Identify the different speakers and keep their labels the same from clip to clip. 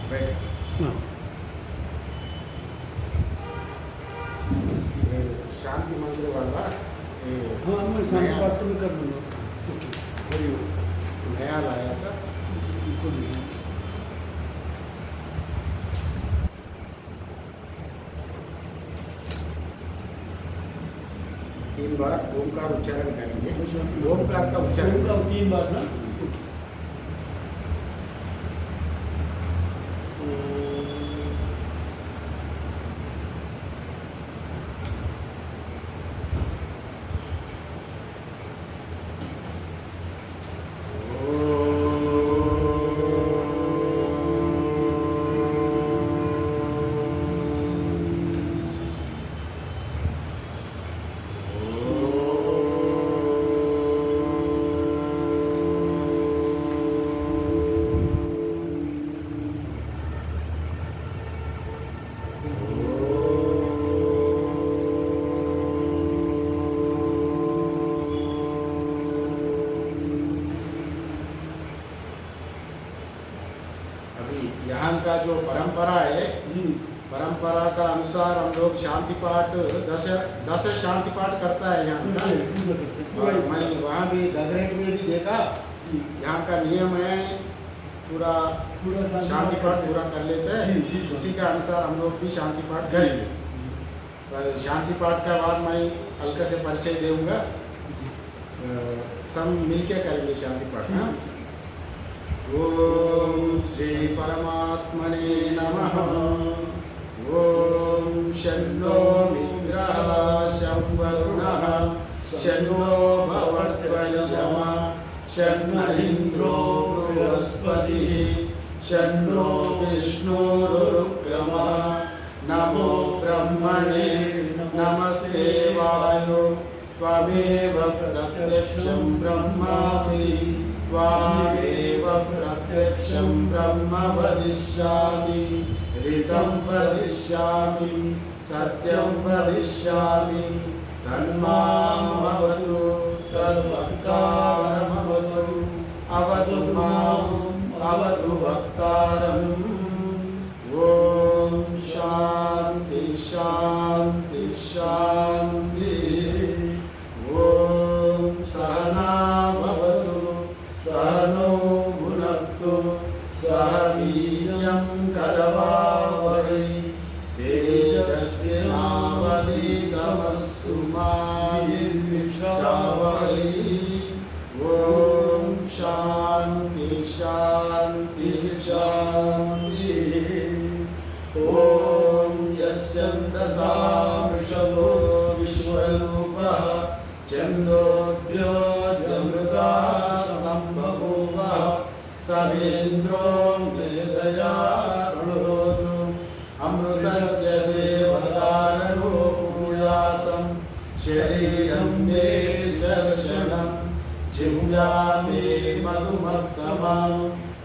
Speaker 1: शांति मंदिर वाला
Speaker 2: हाँ मैं शांति पाठ में कर लूँगा।
Speaker 1: नया लाया था। तीन बार ओमकार उच्चारण करेंगे। ओमकार का उच्चारण
Speaker 2: 3 बार ना।
Speaker 1: यहाँ का जो परंपरा है, परंपरा का अनुसार हम लोग शांति पाठ 10 शांति पाठ करता है यहाँ का। और मैं वहाँ भी गगरेट में भी देखा, यहाँ का नियम है पूरा शांति पाठ पूरा कर लेते हैं। उसी के अनुसार हम लोग भी शांति पाठ करेंगे। तो शांति पाठ का बाद मैं हल्का से परिचय दूंगा, सब मिलके करेंगे शांति पाठ। हाँ, ओम श्री परमात्मने नमः। ओम शन्नो मित्रः शं वरुणः शन्नो भवत्वयमा शन्न इंद्रो बृहस्पतिः शन्नो विष्णुरुक्रमः। नमो ब्रह्मणे नमस्ते वायो त्वमेव प्रत्यक्षं ब्रह्मासि त्वामेव प्रत्यक्षं ब्रह्म वदिष्यामि। ऋतं वदिष्यामि सत्यं वदिष्यामि। तन्मामवतु तद्वक्तारमवतु अवतु माम् अवतु वक्तारम्। ओम शांति शांति शांति। ओम सहना भवतु सहनो भुनक्तु सह वीर्यं करवावहै तेजस्विनावधीतमस्तु मा विद्विषावहै। ओम शांति शांति शांति। ओम यच्छन्दसा वृषभो विश्वरूपः छन्दोभ्यो जमृता बभूव सवेन्द्रो मेधया शृणोतु। अमृतस्य देवतारणो भूयासं शरीरं मे चर्षणं जिह्वा मे मधुमत्तमं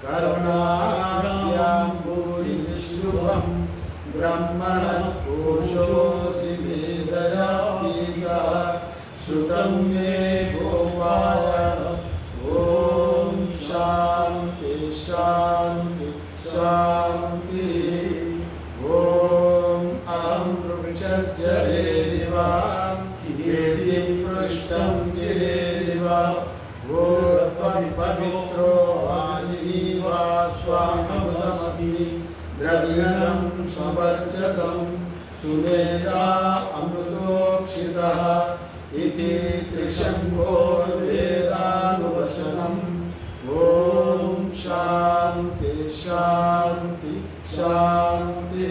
Speaker 1: करुणाभ्यां भूरि विश्रुवं ब्रह्मणः कोशोऽसि मेधया पीतः श्रुतं मे गोपाय। ओम शांति शांति शांति। ओम अहं वृक्षस्य रेरिव कीर्तिं पृष्ठं गिरेरिव। ओम पवित्रो आजीवा स्वामृतमस्मि द्रव्यं स्ववर्चसं सुमेधा अमृतोक्षितः इति त्रिशंभो वेदानुवचनम्। ओम शांति शांति शांति।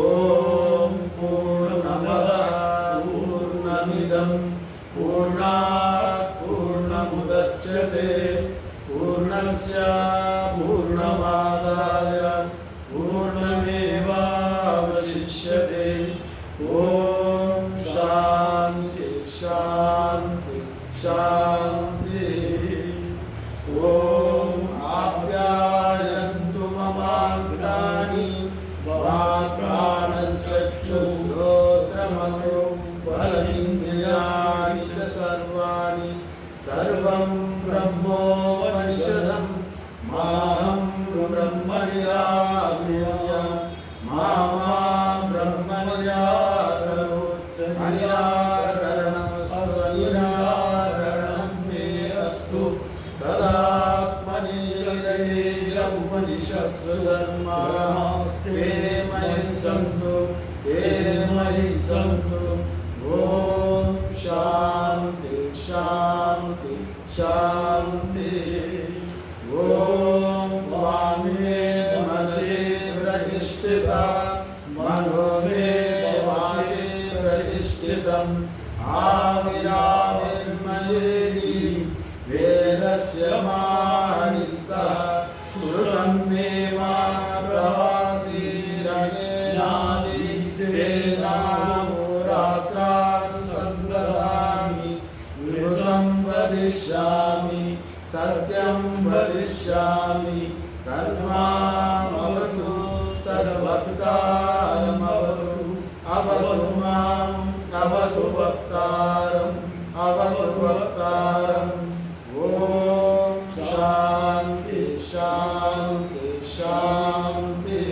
Speaker 1: ओम पूर्णमदः पूर्णमिदं पूर्णात् पूर्णमुदच्यते पूर्णस्य पूर्णमादाय पूर्णमेवावशिष्यते। ओम शांति शांति शांति। ओम आप्यायन्तु ममाङ्गानि वाक्प्राणचक्षुश्रोत्रमनो बलमिन्द्रियाणि च सर्वाणि सर्वं ब्रह्मोपनिषदं माहं ब्रह्म निराकुर्याम्। उपनिषत्सु धर्मास्ते मयि सन्तु ॐ शान्ति शान्ति शान्ति ॐ वाङ्मे मनसि प्रतिष्ठिता मनो मे वाचि प्रतिष्ठितम् आविराविर्मयेति वेदस्य मानिस्तः श्रुतं मे मा प्रवासीरणेनादितेनाहोरात्रात् सन्ददामि मृतं वदिष्यामि सत्यं वदिष्यामि तन्मामवतु तद्वक्तारमवतु अवतु माम् अवतु वक्तारम् अवतु वक्तारम् ॐ शान्ति शान्ति शान्ति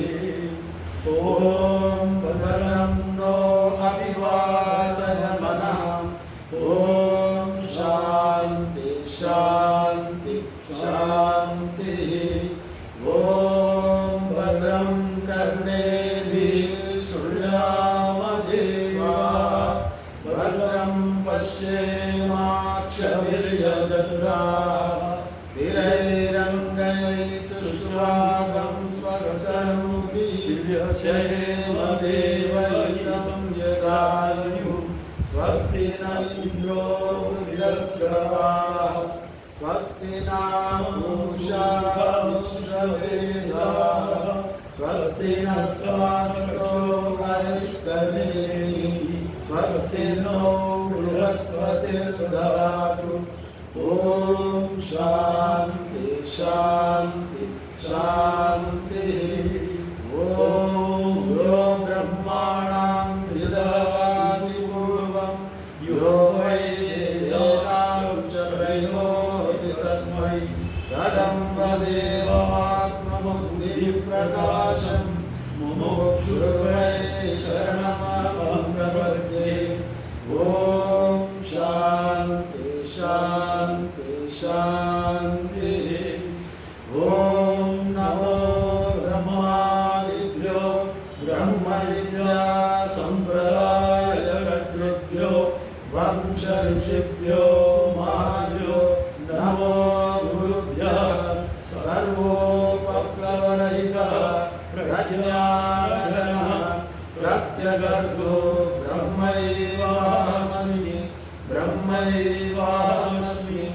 Speaker 1: ॐ भद्रं नो अभिवादय मनः ॐ शान्ति शान्ति शान्ति ॐ भद्रं कर्णेभिः शृणुयामदेवाः भद्रं पश्येमाक्षभिर्यजत्राः स्थिरैरङ्गैस्तुष्टुवागं स्वस्तनूभिः शयेमदेवहितं यदायुः स्वस्ति न इन्द्रो वृद्धश्रवाः स्वस्ति न पूषा विश्ववेदाः स्वस्ति नस्ताक्षो अरिष्टनेमिः स्वस्ति नो बृहस्पतिर्ददातु ॐ शान्ति शान्ति शान्ति ॐ यो ब्रह्माणां हृदयादिपूर्वं यो वै वेदां च प्रयोति तस्मै तदम्बदेवमात्मबुद्धिप्रकाशं मुमुक्षुर्वै शरणमहं प्रपद्ये ॐ शान्ति शान्ति शान्ति ॐ नमो ब्रह्मादिभ्यो ब्रह्मविद्या सम्प्रदायकर्तृभ्यो वंश ऋषिभ्यो महाभ्यो नमो गुरुभ्यः सर्वोपप्लवरहितः प्रज्ञानघनः प्रत्यगर्भो ब्रह्मैवास्मि ब्रह्मैवास्मि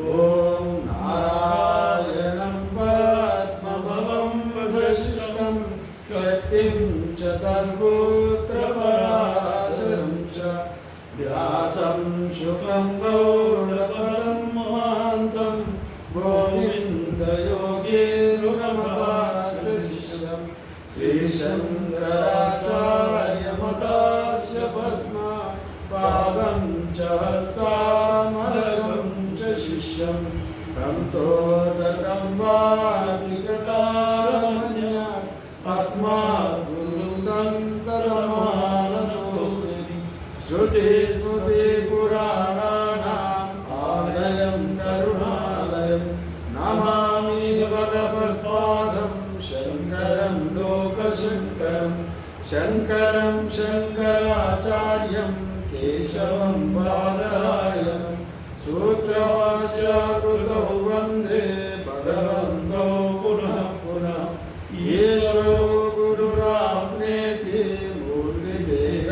Speaker 1: ॐ नारायणं पद्मभवं वसिष्ठं शक्तिं च तद्गोत्रपराशरं च व्यासं शुकं गौडपदं महान्तं गोविन्दयोगेन्द्रमहाशिष्यं श्रीशङ्कराचार्यमतास्य पद्मा पादं च हस्तामलकं च शिष्यं तं तोदकं वार्तिककारमन्या अस्मात् गुरुं सन्ततमानतोऽस्मि श्रुतिस्मृतिपुराणानाम् आलयं करुणालयं नमामि भगवत्पादं शङ्करं लोकशङ्करं शङ्करं शङ्कराचार्यं केशवं बादरायणं सूत्रभाष्यकृतौ वन्दे भगवन्तौ पुनः पुनः ईश्वरो गुरुरात्मेति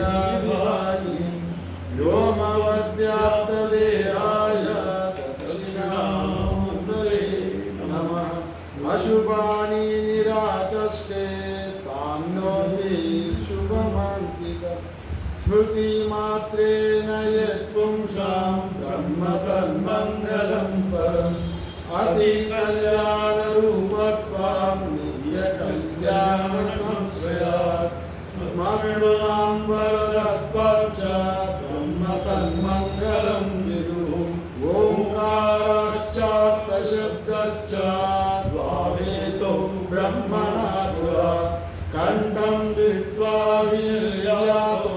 Speaker 1: मूर्तिभेदाविभागिनी व्योमवद्व्याप्तदेहाय दक्षिणामूर्तये नमः अशुभानि निराचष्टे तान्नोति शुभमान्तिकम् स्मृतिमात्रेण यत्पुंसां ब्रह्म तन्मङ्गलं परम् अतिकल्याणरूपत्वां नित्यकल्याणसंश्रयात् स्मृणां वरदत्वाच्च ब्रह्म तन्मङ्गलं विदुः ओङ्कारश्चार्थशब्दश्च द्वावेतो ब्रह्मणा पुरा कण्ठं दृष्ट्वा विनिर्यातो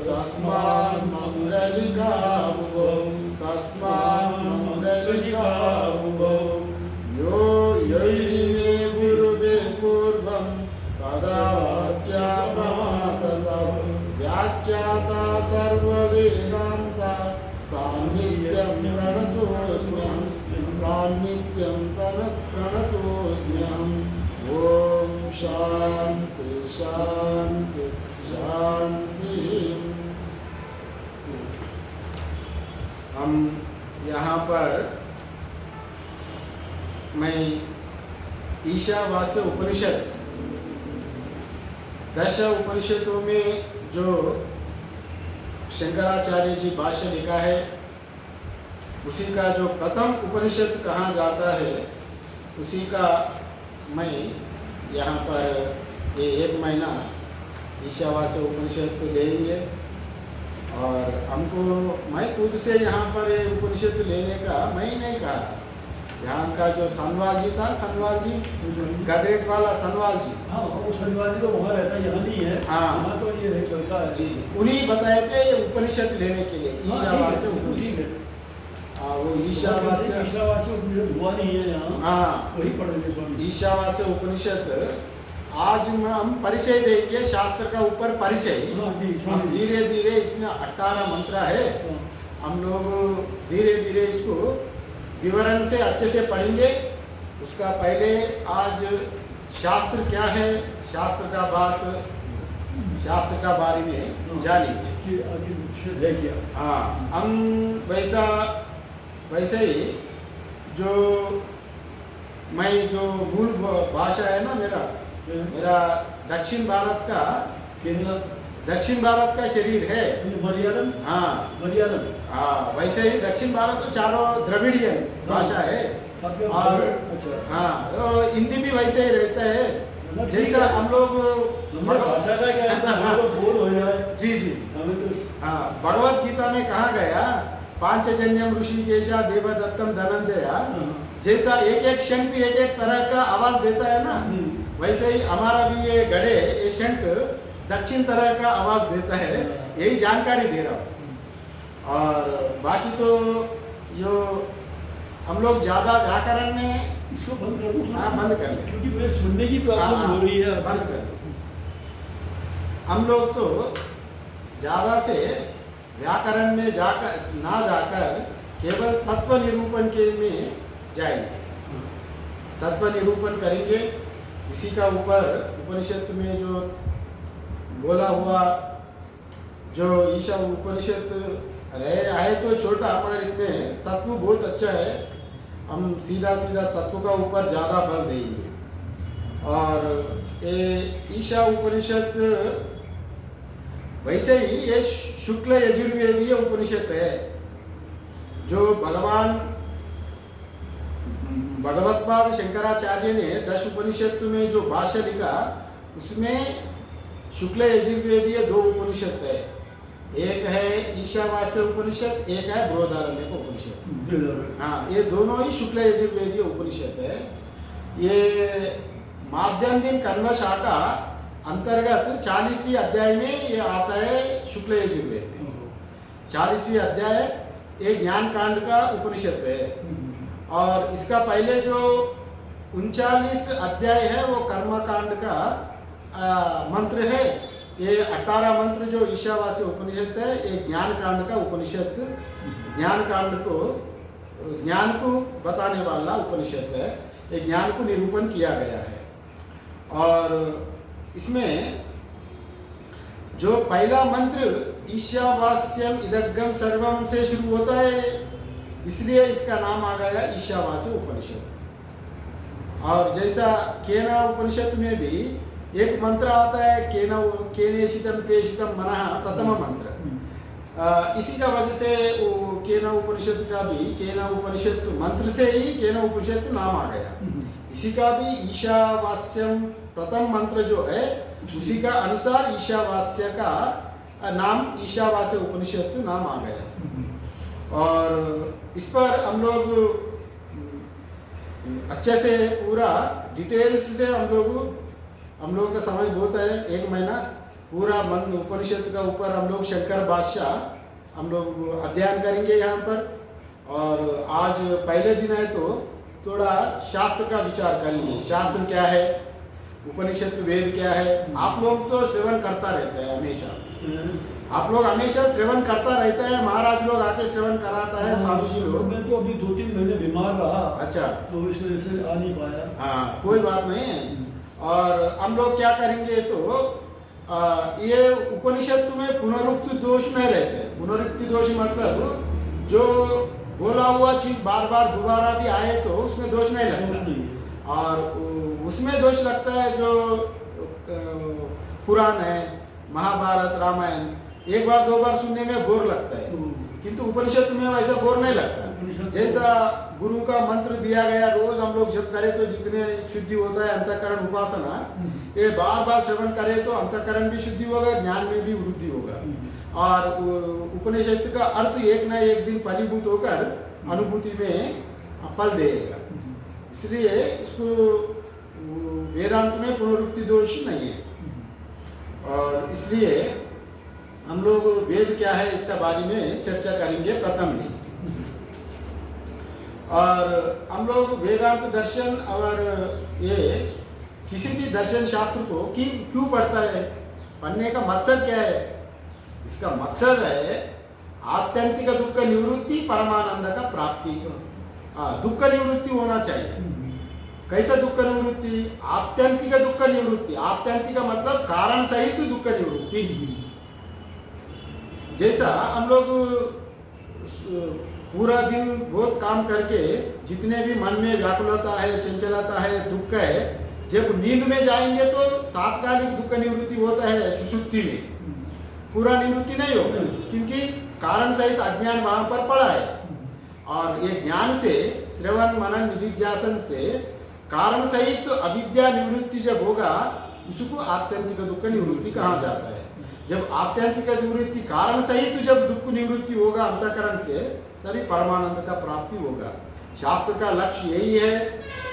Speaker 1: तस्मान्मङ्गलिकाभुवौ यो वैरिवे गुरुवे पूर्वं तदा वाक्या प्रमातः व्याख्याता सर्ववेदान्ता सान्निध्यं प्रणतोऽस्म्यहं सान्निध्यं प्रणतोऽस्म्यहम् ओम शांति शांति शांति। हम यहाँ पर मैं ईशावास्य उपनिषद 10 उपनिषदों में जो शंकराचार्य जी भाष्य लिखा है उसी का जो प्रथम उपनिषद कहा जाता है उसी का मैं यहाँ पर ये 1 महीना ईशावास्य उपनिषद को लेंगे और हमको मैं खुद से यहाँ पर ये उपनिषद लेने का मैं नहीं कहा। यहाँ का जो सनवाल जी था, सनवाल जी गदरेट वाला सनवाल जी,
Speaker 2: हाँ वो सनवाल जी तो वहाँ रहता है, यहाँ नहीं है।
Speaker 1: हाँ
Speaker 2: यहाँ तो ये लड़का है।
Speaker 1: जी जी, उन्हीं बताए थे ये उपनिषद लेने के लिए ईशावास्य उपनिषद। हाँ वो ईशावास्य
Speaker 2: उपनिषद हुआ नहीं है यहाँ।
Speaker 1: हाँ
Speaker 2: वही पढ़ेंगे स्वामी।
Speaker 1: ईशावास्य उपनिषद आज हम परिचय देंगे, शास्त्र का ऊपर परिचय।
Speaker 2: हाँ जी,
Speaker 1: हम धीरे धीरे इसमें 18 मंत्र है, हम लोग धीरे धीरे इसको विवरण से अच्छे से पढ़ेंगे। उसका पहले आज शास्त्र क्या है, शास्त्र का बारे में जानेंगे। हाँ हम वैसे ही जो मैं जो मूल भाषा है ना मेरा दक्षिण भारत का शरीर है
Speaker 2: मलयालम।
Speaker 1: हाँ
Speaker 2: मलयालम।
Speaker 1: हाँ वैसे ही दक्षिण भारत तो चारों द्रविड़ियन भाषा है और
Speaker 2: अच्छा
Speaker 1: हाँ तो हिंदी भी वैसे ही रहता है जैसा हम लोग
Speaker 2: भाषा का क्या है बोल हो जाए।
Speaker 1: जी जी
Speaker 2: हमें तो
Speaker 1: हाँ भगवत गीता में कहा गया पांचजन्यम ऋषिकेशा देवदत्तम धनंजया, जैसा एक एक शंख एक एक तरह का आवाज देता है ना वैसे ही हमारा भी ये गड़े ये शंख दक्षिण तरह का आवाज देता है, यही जानकारी दे रहा हूँ। और बाकी तो जो हम लोग ज्यादा व्याकरण में
Speaker 2: इसको बंद कर दो।
Speaker 1: हाँ बंद कर ले
Speaker 2: क्योंकि मुझे सुनने की प्रॉब्लम हो रही है।
Speaker 1: बंद कर लो। हम लोग तो ज्यादा से व्याकरण में जाकर केवल तत्व निरूपण के में जाएंगे, तत्व निरूपण करेंगे। इसी का ऊपर उपनिषद में जो बोला हुआ जो ईशा उपनिषद है तो छोटा मगर इसमें तत्व बहुत अच्छा है। हम सीधा तत्व का ऊपर ज़्यादा बल देंगे। और ये ईशा उपनिषद वैसे ही ये शुक्ल यजुर्वेदीय उपनिषद है जो भगवत्पाद शंकराचार्य ने 10 उपनिषद में जो भाष्य लिखा उसमें शुक्ल यजुर्वेदीय 2 उपनिषद है, एक है ईशावास्य उपनिषद, एक है बृहदारण्यक उपनिषद। हाँ ये दोनों ही शुक्ल यजुर्वेदीय उपनिषद है। ये माध्यम दिन कन्व शाखा अंतर्गत 40वीं अध्याय में ये आता है शुक्ल यजुर्वेद में। 40वीं अध्याय एक ज्ञान कांड का उपनिषद है और इसका पहले जो 39 अध्याय है वो कर्म कांड का मंत्र है। ये 18 मंत्र जो ईशावास्य उपनिषद है ये ज्ञान कांड का उपनिषद, ज्ञान को बताने वाला उपनिषद है। ये ज्ञान को निरूपण किया गया है। और इसमें जो पहला मंत्र ईशावास्यम इदग्गम सर्वम से शुरू होता है, इसलिए इसका नाम आ गया ईशावास्य उपनिषद। और जैसा केना उपनिषद में भी एक मंत्र आता है केनेशितम प्रेषितम मनः प्रथम मंत्र, इसी का वजह से वो केना उपनिषद का भी केना उपनिषद मंत्र से ही केना उपनिषद नाम आ गया। इसी का भी ईशावास्यम प्रथम मंत्र जो है उसी का अनुसार ईशावास्य का नाम ईशावास्य उपनिषद नाम आ गया। और इस पर हम लोग अच्छे से पूरा डिटेल्स से हम लोग का समय बहुत है, 1 महीना पूरा उपनिषद का ऊपर हम लोग शंकर भाष्य हम लोग अध्ययन करेंगे यहाँ पर। और आज पहले दिन है तो थोड़ा शास्त्र का विचार कर लीजिए। शास्त्र क्या है, उपनिषद वेद क्या है। आप लोग तो श्रवण करता रहते हैं हमेशा, आप लोग हमेशा श्रवण करता रहता है, महाराज लोग आके श्रवण कराता है, स्वामी जी लोग।
Speaker 2: मैं तो अभी 2-3 महीने बीमार रहा।
Speaker 1: अच्छा,
Speaker 2: तो इस वजह से आ नहीं पाया।
Speaker 1: हाँ कोई बात नहीं है। और हम लोग क्या करेंगे तो ये उपनिषद में पुनरुक्ति दोष नहीं रहते। पुनरुक्ति दोष मतलब जो बोला हुआ चीज बार बार दोबारा भी आए तो उसमें दोष नहीं लगता। और उसमें दोष लगता है जो पुराण है, महाभारत रामायण, एक बार दो बार सुनने में बोर लगता है, किंतु उपनिषद में वैसा बोर नहीं लगता। जैसा गुरु का मंत्र दिया गया, रोज हम लोग जब करें तो जितने शुद्धि होता है अंतःकरण उपासना, ये बार बार श्रवण करें तो अंतःकरण भी शुद्धि होगा, ज्ञान में भी वृद्धि होगा। और उपनिषद का अर्थ एक न एक दिन फलीभूत होकर अनुभूति में फल देगा। इसलिए इसको वेदांत में पुनरुक्ति दोष नहीं है। और इसलिए हम लोग वेद क्या है इसका बारे में चर्चा करेंगे प्रथम दिन। और हम लोग वेदांत दर्शन और ये किसी भी दर्शन शास्त्र को क्यों पढ़ता है, पढ़ने का मकसद क्या है? इसका मकसद है आत्यंतिक दुख निवृत्ति, परमानंद का प्राप्ति। दुख निवृत्ति होना चाहिए। कैसा दुख निवृत्ति? आत्यंतिक दुख निवृत्ति। आत्यंतिक मतलब कारण सहित दुख निवृत्ति। जैसा हम लोग पूरा दिन बहुत काम करके जितने भी मन में व्याकुलता है, चंचलता है, दुख है, जब नींद में जाएंगे तो तात्कालिक दुख निवृत्ति होता है सुषुप्ति में, पूरा निवृत्ति नहीं होगा, क्योंकि कारण सहित अज्ञान वहां पर पड़ा है। और ये ज्ञान से, श्रवण मनन निधिध्यासन से कारण सहित अविद्या निवृत्ति जब होगा उसको आत्यंतिक दुख निवृत्ति कहा जाता है। जब आत्यंतिक निवृत्ति कारण सहित जब दुख निवृत्ति होगा अंतःकरण से, तभी परमानंद का प्राप्ति होगा। शास्त्र का लक्ष्य यही है,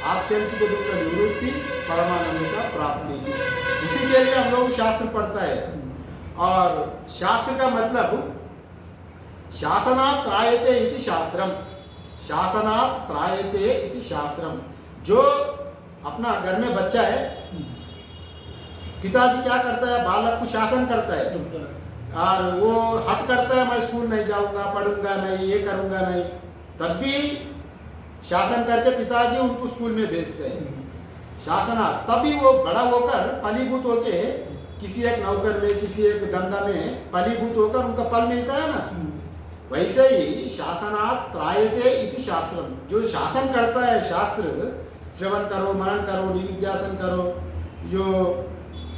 Speaker 1: आत्यंतिक दुख निवृत्ति, परमानंद का प्राप्ति। इसी के लिए हम लोग शास्त्र पढ़ता है। और शास्त्र का मतलब शासनात् त्रायते इति शास्त्रम। शासनात् त्रायते इति शास्त्रम। जो अपना घर में बच्चा है, पिताजी क्या करता है, बालक को शासन करता है, और वो हट करता है, मैं स्कूल नहीं जाऊंगा, पढ़ूंगा नहीं, ये करूंगा नहीं, तब भी शासन करके पिताजी उनको स्कूल में भेजते हैं। शासना तभी वो बड़ा होकर फलीभूत होके किसी एक नौकर में, किसी एक धंधा में फलीभूत होकर उनका फल मिलता है ना। वैसे ही शासनात् त्रायते इति शास्त्रम। जो शासन करता है शास्त्र, श्रवण करो, मनन करो, निधिध्यासन करो, जो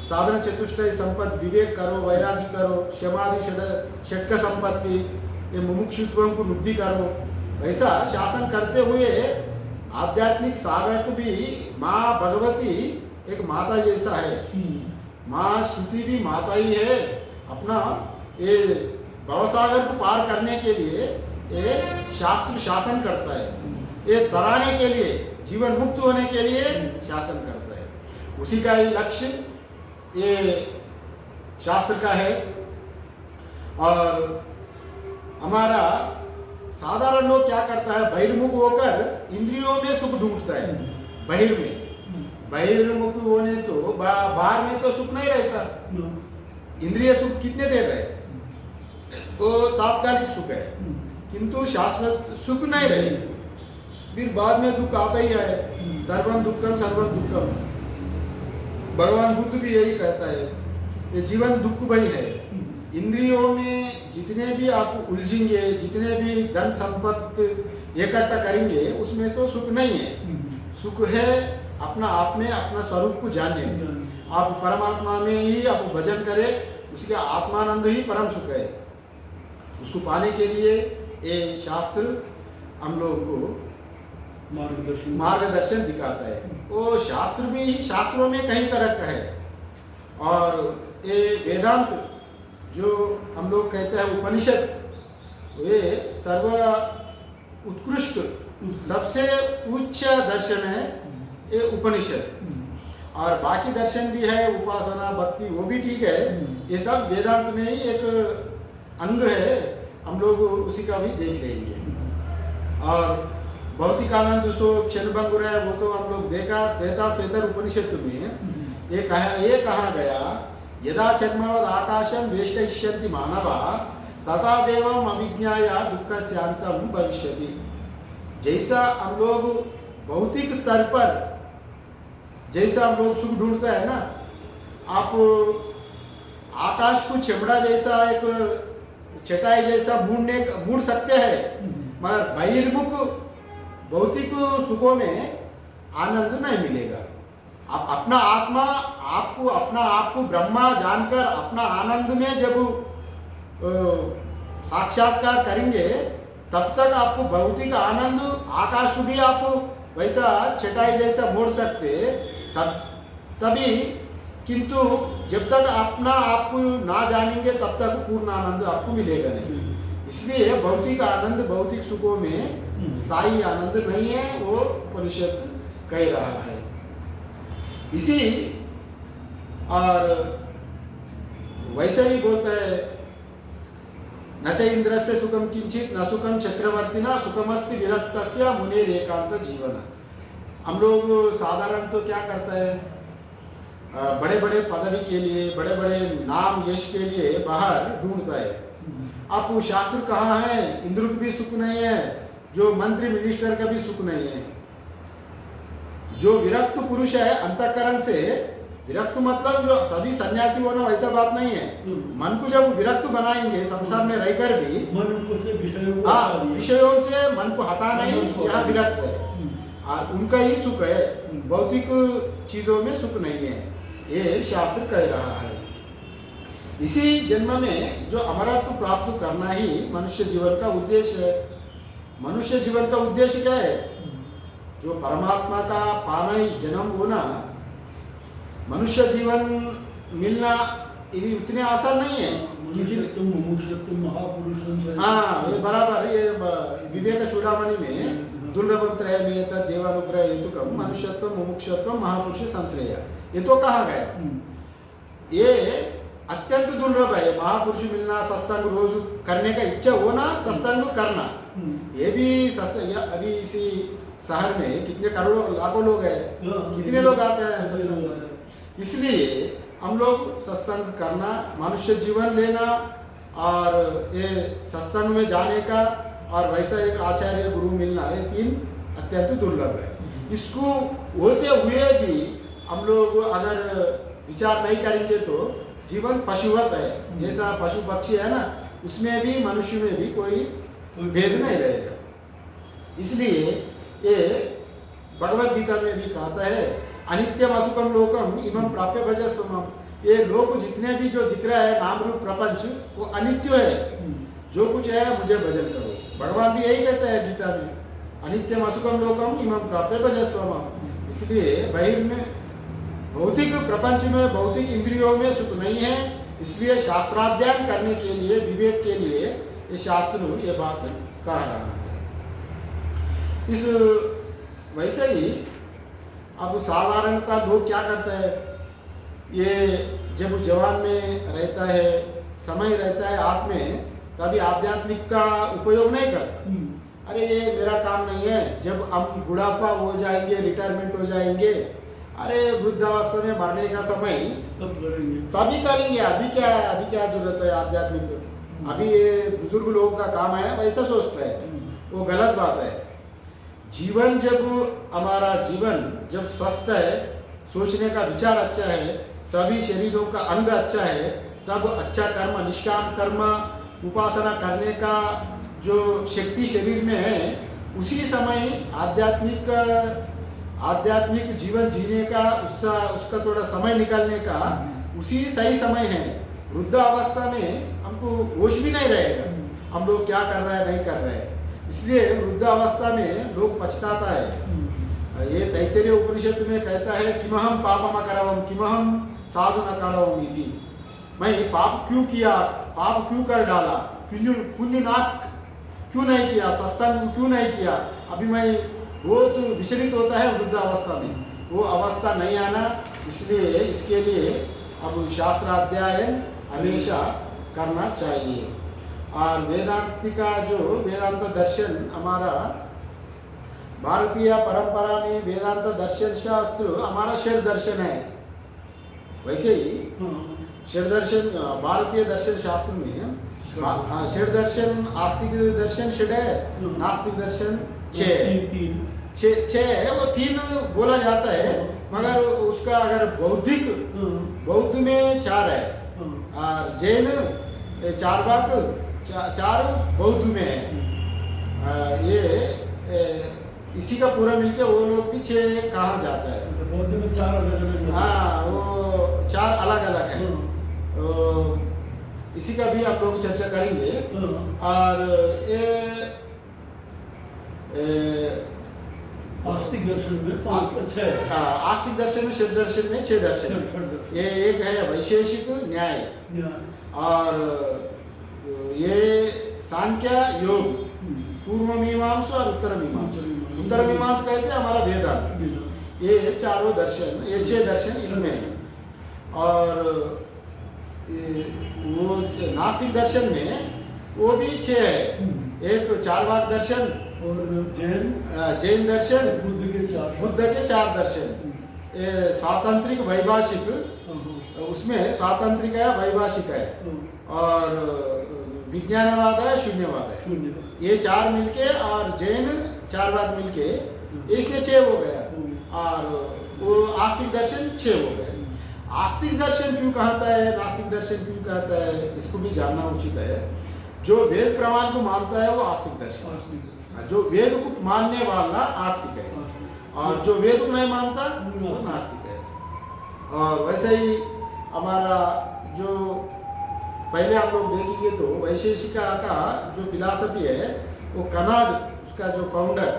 Speaker 1: साधन चतुष्टय संपत्ति विवेक करो, वैराग्य करो, क्षमादि षटक संपत्ति, ये मुमुक्षुत्व को वृद्धि करो, वैसा शासन करते हुए आध्यात्मिक साधक भी माँ भगवती एक माता जैसा है। माँ श्रुति भी माता ही है। अपना ये भवसागर को पार करने के लिए ये शास्त्र शासन करता है, ये तराने के लिए, जीवन मुक्त होने के लिए शासन करता है। उसी का ही लक्ष्य ये शास्त्र का है। और हमारा साधारण लोग क्या करता है, बहिर्मुख होकर इंद्रियों में सुख ढूंढता है। बहिर्मुख होने तो बाहर में तो सुख नहीं रहता। इंद्रिय सुख कितने देर है, तो तात्कालिक सुख है, किंतु शाश्वत सुख नहीं रहे, फिर बाद में दुख आता ही है। सर्वम दुखम सर्वम दुखम, भगवान बुद्ध भी यही कहता है, ये जीवन दुख भरी है। इंद्रियों में जितने भी आप उलझेंगे, जितने भी धन संपत्ति इकट्ठा करेंगे, उसमें तो सुख नहीं है। सुख है अपना आप में, अपना स्वरूप को जानने में। आप परमात्मा में ही आप भजन करें, उसका आत्मानंद ही परम सुख है। उसको पाने के लिए ये शास्त्र हम लोगों को मार्गदर्शन दिखाता है। वो शास्त्र भी शास्त्रों में कई तरह का है। और ये वेदांत जो हम लोग कहते हैं उपनिषद, ये सर्व उत्कृष्ट सबसे उच्च दर्शन है ये उपनिषद। और बाकी दर्शन भी है, उपासना भक्ति, वो भी ठीक है, ये सब वेदांत में ही एक अंग है। हम लोग उसी का भी देख लेंगे। और भौतिक आनंद सो क्षणभंगुर है, वो तो हम लोग देखा श्वेतर उपनिषद में ये कहा गया, यदा चर्मवद आकाशम वेष्टयिष्यन्ति मानवा तथा देवम अभिज्ञाय दुःखस्यान्तं भविष्यति। जैसा हम लोग भौतिक स्तर पर जैसा हम लोग सुख ढूंढते हैं ना, आप आकाश को चमड़ा जैसा एक चटाई जैसा ढूंढ सकते हैं, मगर बहिर्मुख भौतिक सुखों में आनंद नहीं मिलेगा। आप अपना आत्मा अपना आप को ब्रह्मा जानकर अपना आनंद में जब साक्षात्कार करेंगे, तब तक आपको भौतिक आनंद आकाश को भी आप वैसा चटाई जैसा मोड़ सकते तभी, किंतु जब तक अपना आपको ना जानेंगे तब तक पूर्ण आनंद आपको मिलेगा नहीं। इसलिए भौतिक आनंद भौतिक सुखों में स्थायी आनंद नहीं है, वो उपनिषद कह रहा है। इसी और वैसे ही बोलता है, न च इंद्रस्य सुखम किंचित न सुखम चक्रवर्तिना सुखमस्ति विरक्तस्य मुनेर एकांत जीवन। हम लोग साधारण तो क्या करता है, बड़े बड़े पदवी के लिए, बड़े बड़े नाम यश के लिए बाहर ढूंढता है। आप शास्त्र कहाँ है, इंद्र को भी सुख नहीं है, जो मंत्री मिनिस्टर का भी सुख नहीं है। जो विरक्त पुरुष है अंतःकरण से, विरक्त मतलब जो सभी सन्यासी होना वैसा बात नहीं है। मन को जब विरक्त बनाएंगे संसार में रहकर भी, विषयों से मन को हटाना ही यहाँ विरक्त है, और उनका ही सुख है, भौतिक चीजों में सुख नहीं है, ये शास्त्र कह रहा है। इसी जन्म में जो अमरत्व प्राप्त करना ही मनुष्य जीवन का उद्देश्य है। मनुष्य जीवन का उद्देश्य क्या है? जो परमात्मा का पाना ही जन्म होना। मनुष्य जीवन मिलना ये उतने आसान नहीं है। हाँ, ये बराबर, ये विवेक चूड़ामणि में दुर्लभम त्रयमेत देवानुग्रह हेतुकम मनुष्यत्व मुमुक्षत्व महापुरुष संश्रेय, ये तो कहा गया। ये अत्यंत दुर्लभ है, महापुरुष मिलना, सत्संग रोज करने का इच्छा होना, सत्संग करना। ये भी सत्संग, अभी इसी शहर में कितने करोड़ों लाखों लोग हैं, कितने लोग आते हैं सत्संग। इसलिए हम लोग सत्संग करना, मनुष्य जीवन लेना और ये सत्संग में जाने का और वैसा एक आचार्य गुरु मिलना, ये तीन अत्यंत दुर्लभ है। इसको होते हुए भी हम लोग अगर विचार नहीं करेंगे तो जीवन पशुवत है। जैसा पशु पक्षी है ना, उसमें भी मनुष्य में भी कोई भेद नहीं रहेगा। इसलिए ये भगवद गीता में भी कहता है, अनित्यम असुखम लोकम इमं प्राप्य भजस्वमम्। ये लोक जितने भी जो दिख रहा है नाम रूप प्रपंच, वो अनित्य है। जो कुछ है मुझे भजन करो। भगवान भी यही कहते हैं गीता में, अनित्यम असुखम लोकम इमं प्राप्य भजस्वमम्। इसलिए बहिर्में भौतिक प्रपंच में, भौतिक इंद्रियों में सुख नहीं है। इसलिए शास्त्राध्ययन करने के लिए, विवेक के लिए ये शास्त्र ये बात कह रहा है। इस वैसे ही अब साधारणतः लोग क्या करते हैं, ये जब जवान में रहता है, समय रहता है हाथ में, तभी आध्यात्मिक का उपयोग नहीं करता। अरे ये मेरा काम नहीं है, जब हम बुढ़ापा हो जाएंगे, रिटायरमेंट हो जाएंगे, अरे वृद्धावस्था में मरने का समय तभी करेंगे, अभी क्या है, अभी क्या जरूरत है आध्यात्मिक, अभी ये बुजुर्ग लोगों का काम है, वैसा सोचता है। वो गलत बात है। जीवन जब हमारा जीवन जब स्वस्थ है, सोचने का विचार अच्छा है, सभी शरीरों का अंग अच्छा है, सब अच्छा कर्म, निष्काम कर्म, उपासना करने का जो शक्ति शरीर में है, उसी समय आध्यात्मिक जीवन जीने का उसका थोड़ा समय निकालने का उसी सही समय है। वृद्धावस्था में हमको होश भी नहीं रहेगा, हम लोग क्या कर रहे हैं नहीं कर रहे हैं। इसलिए वृद्धावस्था में लोग पछताता है। ये तैत्तिरीय उपनिषद में कहता है, किमहम पापम अकरवम किमहम साधु न करवम इति। मैं पाप क्यों किया, पाप क्यों कर डाला, पुण्य ना क्यों नहीं किया, सत्संग क्यों नहीं किया। अभी मैं बहुत विचलित होता है वृद्धावस्था में, वो अवस्था नहीं आना। इसलिए इसके लिए अब शास्त्र अध्ययन हमेशा करना चाहिए। और वेदांत का जो वेदांत दर्शन हमारा भारतीय परंपरा में वेदांत दर्शन शास्त्र हमारा षड दर्शन है। वैसे ही षड दर्शन भारतीय दर्शन शास्त्र में षड दर्शन आस्तिक दर्शन षड है, नास्तिक दर्शन छह है। वो 3 बोला जाता है, मगर उसका अगर बौद्ध में 4 है और जैन चारवाक 4 बौद्ध में है। ये इसी का पूरा मिलके वो लोग भी 6 कहा जाता है।
Speaker 2: बौद्ध में 4 अलग-अलग।
Speaker 1: हाँ, वो 4 अलग-अलग है। तो इसी का भी आप लोग चर्चा करेंगे। और
Speaker 2: आस्तिक दर्शन में 5 6।
Speaker 1: आस्तिक दर्शन में षड दर्शन में 6 दर्शन। ये एक है वैशेषिक न्याय और ये सांख्य योग, पूर्व मीमांसा और उत्तर मीमांसा। उत्तर मीमांसा कहते हैं हमारा वेदांत। ये चारों दर्शन, ये 6 दर्शन इसमें है। और वो नास्तिक दर्शन में वो भी 6 है। एक चारवाक दर्शन
Speaker 2: और
Speaker 1: जैन दर्शन,
Speaker 2: बुद्ध
Speaker 1: के 4 दर्शन। ये स्वातंत्रिक वैभाषिक, उसमें स्वातंत्रिक है वैभाषिक है और विज्ञानवाद है शून्यवाद है। ये 4 मिलके और जैन चारवाक मिलके इसमें 6 हो गया और वो आस्तिक दर्शन 6 हो गए। आस्तिक दर्शन क्यों कहता है, नास्तिक दर्शन क्यों कहता है, इसको भी जानना उचित है। जो वेद प्रमाण को मानता है वो आस्तिक दर्शन, जो वेद को मानने वाला आस्तिक है और जो वेद को नहीं मानता वो नास्तिक है। और वैसे ही हमारा जो पहले हम लोग देखेंगे तो वैशेषिका का जो फिलॉसफी है वो कनाद, उसका जो फाउंडर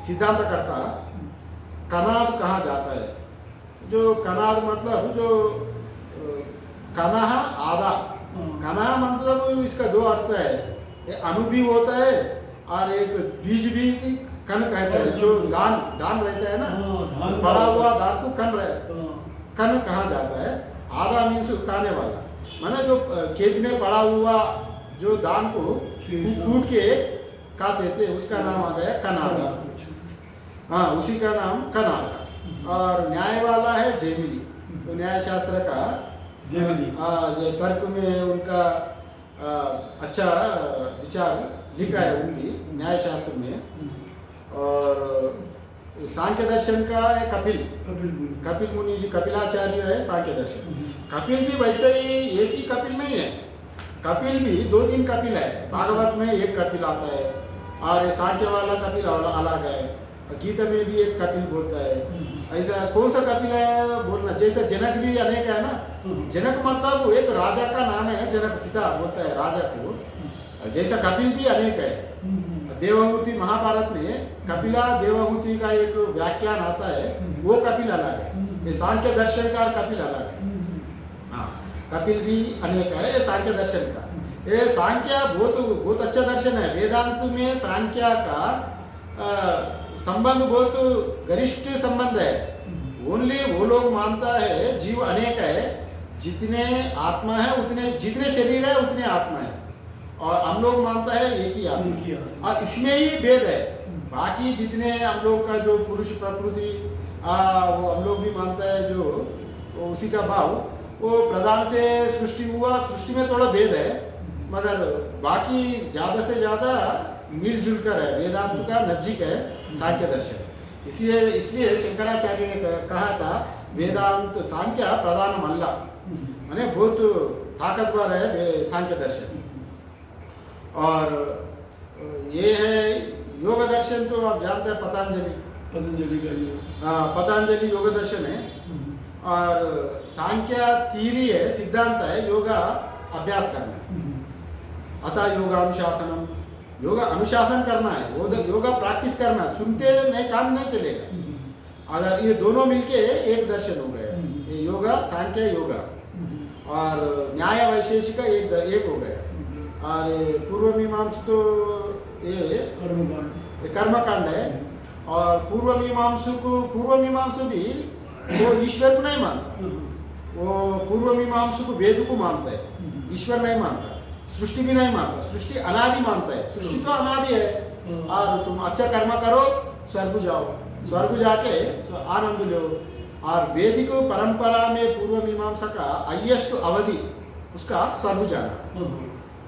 Speaker 1: सिद्धांत करता कनाद कहा जाता है। जो कनाद मतलब जो कनाह आधा, कनाह मतलब इसका 2 अर्थ है। एक अणु भी होता है और एक बीज भी कण कहता है। जो दान रहता है ना, पड़ा हुआ दान को कण कहा जाता है। आधा मीन्स खाने वाला, माने जो खेत में पड़ा हुआ जो दान को कूट के खाते थे उसका नाम आ गया कनादा। हाँ, उसी का नाम कनादा। और न्याय वाला है जैमिनी, तो न्याय शास्त्र का जैमिनी तर्क में उनका अच्छा विचार लिखा है उनकी न्याय शास्त्र में। और सांख्य दर्शन का है कपिल मुनि जी, कपिलाचार्य है सांख्य दर्शन। कपिल भी वैसे ही एक ही कपिल नहीं है, कपिल भी 2-3 कपिल है। भागवत में एक कपिल आता है और सांख्य वाला कपिल अलग है। गीता में भी एक कपिल बोलता है। ऐसा कौन सा कपिल है बोलना, जैसे जनक भी अनेक है ना। जनक मतलब एक राजा का नाम है, जनक पिता बोलता है राजा को। जैसा कपिल भी अनेक है। देवहूति महाभारत में कपिला देवहूति का एक व्याख्यान आता है, वो कपिल अलग है। ये सांख्य दर्शन का कपिल अलग है। हाँ, कपिल भी अनेक है। ये सांख्य दर्शन का, ये सांख्य बहुत अच्छा दर्शन है। वेदांत में सांख्य का संबंध बहुत गरिष्ठ संबंध है। ओनली वो लोग मानता है जीव अनेक है, जितने आत्मा है उतने, जितने शरीर है उतने आत्मा है। और हम लोग मानता है एक ही आत्मा, और इसमें ही भेद है। बाकी जितने हम लोग का जो पुरुष प्रकृति वो हम लोग भी मानता है, जो उसी का भाव, वो प्रधान से सृष्टि हुआ, सृष्टि में थोड़ा भेद है, मगर बाकी ज़्यादा से ज़्यादा मिलजुल कर है। वेदांत का नजदीक है सांख्य दर्शन। इसलिए शंकराचार्य ने कहा था वेदांत सांख्य प्रधान मल्ला, माने बहुत ताकतवर है सांख्य दर्शन। और ये है योग दर्शन, तो आप जानते हैं पतंजलि का योग, पतंजलि योग दर्शन है। और सांख्य थीरी है, सिद्धांत है योगा अभ्यास करना। अतः योगानुशासनम, योगा अनुशासन करना है, वो योगा प्रैक्टिस करना, सुनते नहीं काम नहीं चलेगा। अगर ये दोनों मिलके एक दर्शन हो गया, ये योगा सांख्य योगा। और न्याय वैशेषिक एक हो गया। और पूर्व मीमांसा तो ये कर्मकांड है। और पूर्व मीमांसा भी वो ईश्वर को नहीं मानता, वो पूर्व मीमांसा को वेद को मानता है, ईश्वर नहीं मानता। सृष्टि भी नहीं मानता, सृष्टि अनादि मानता है। सृष्टि तो अनादि है, और तुम अच्छा कर्म करो स्वर्ग जाओ, स्वर्ग जाके आनंद लो। और वैदिक परंपरा में पूर्व मीमांसा का हाईएस्ट अवधि उसका स्वर्ग जाना,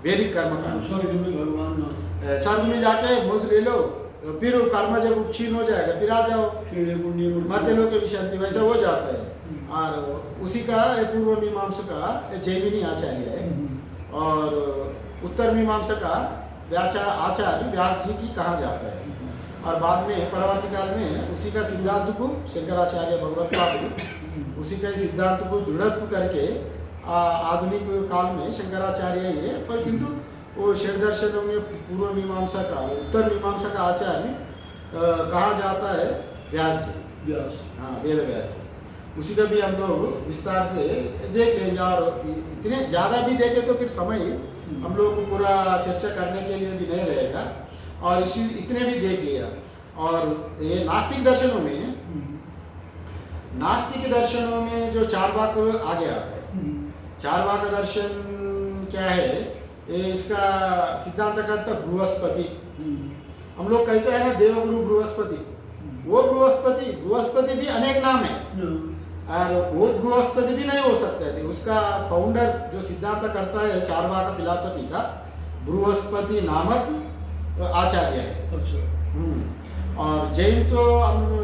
Speaker 1: वैदिक कर्म का।
Speaker 2: स्वर्ग में भगवान
Speaker 1: स्वर्ग में जाके मोज ले लो, फिर कर्म जब क्षीण हो जाएगा फिर आ जाओ मर्त्य लोक के विशांति, वैसा हो जाता है। और उसी का पूर्व मीमांसा का जैमिनी आचार्य है, और उत्तर मीमांसा का आचार्य व्यास जी की कहा जाता है। और बाद में परवर्ती काल में उसी का सिद्धांत को शंकराचार्य भगवत्पाद उसी का सिद्धांत को दृढ़त्व करके आधुनिक काल में शंकराचार्य ही है। पर किंतु वो षड दर्शनों में पूर्व मीमांसा का उत्तर मीमांसा का आचार्य कहा जाता है व्यास जी, हाँ वेद व्यास जी। उसी का भी हम लोग विस्तार से देख लेंगे, और इतने ज़्यादा भी देखें तो फिर समय हम लोग को पूरा चर्चा करने के लिए भी नहीं रहेगा, और इसी इतने भी देख लिया। और ये नास्तिक दर्शनों में जो चारवाक आगे आता है, चारवाक दर्शन क्या है, ये इसका सिद्धांत करता बृहस्पति। हम लोग कहते हैं ना देवगुरु बृहस्पति, वो बृहस्पति भी अनेक नाम है, और वो बृहस्पति भी नहीं हो सकते थे। उसका फाउंडर जो सिद्धांत करता है चारवाक फिलॉसफी का, बृहस्पति नामक आचार्य है।
Speaker 2: अच्छा।
Speaker 1: और जैन तो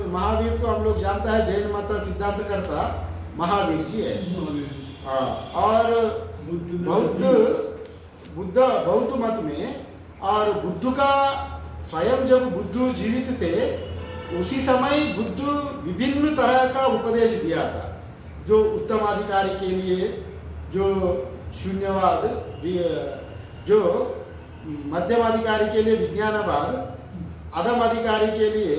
Speaker 1: महावीर तो हम लोग जानता है, जैन मत सिद्धांत करता महावीर जी है। और बौद्ध मत में, और बुद्ध का स्वयं जब बुद्ध जीवित थे उसी समय बुद्ध विभिन्न तरह का उपदेश दिया था, जो उत्तमाधिकारी के लिए, जो शून्यवाद, जो मध्यमाधिकारी के लिए विज्ञानवाद, अधम अधिकारी के लिए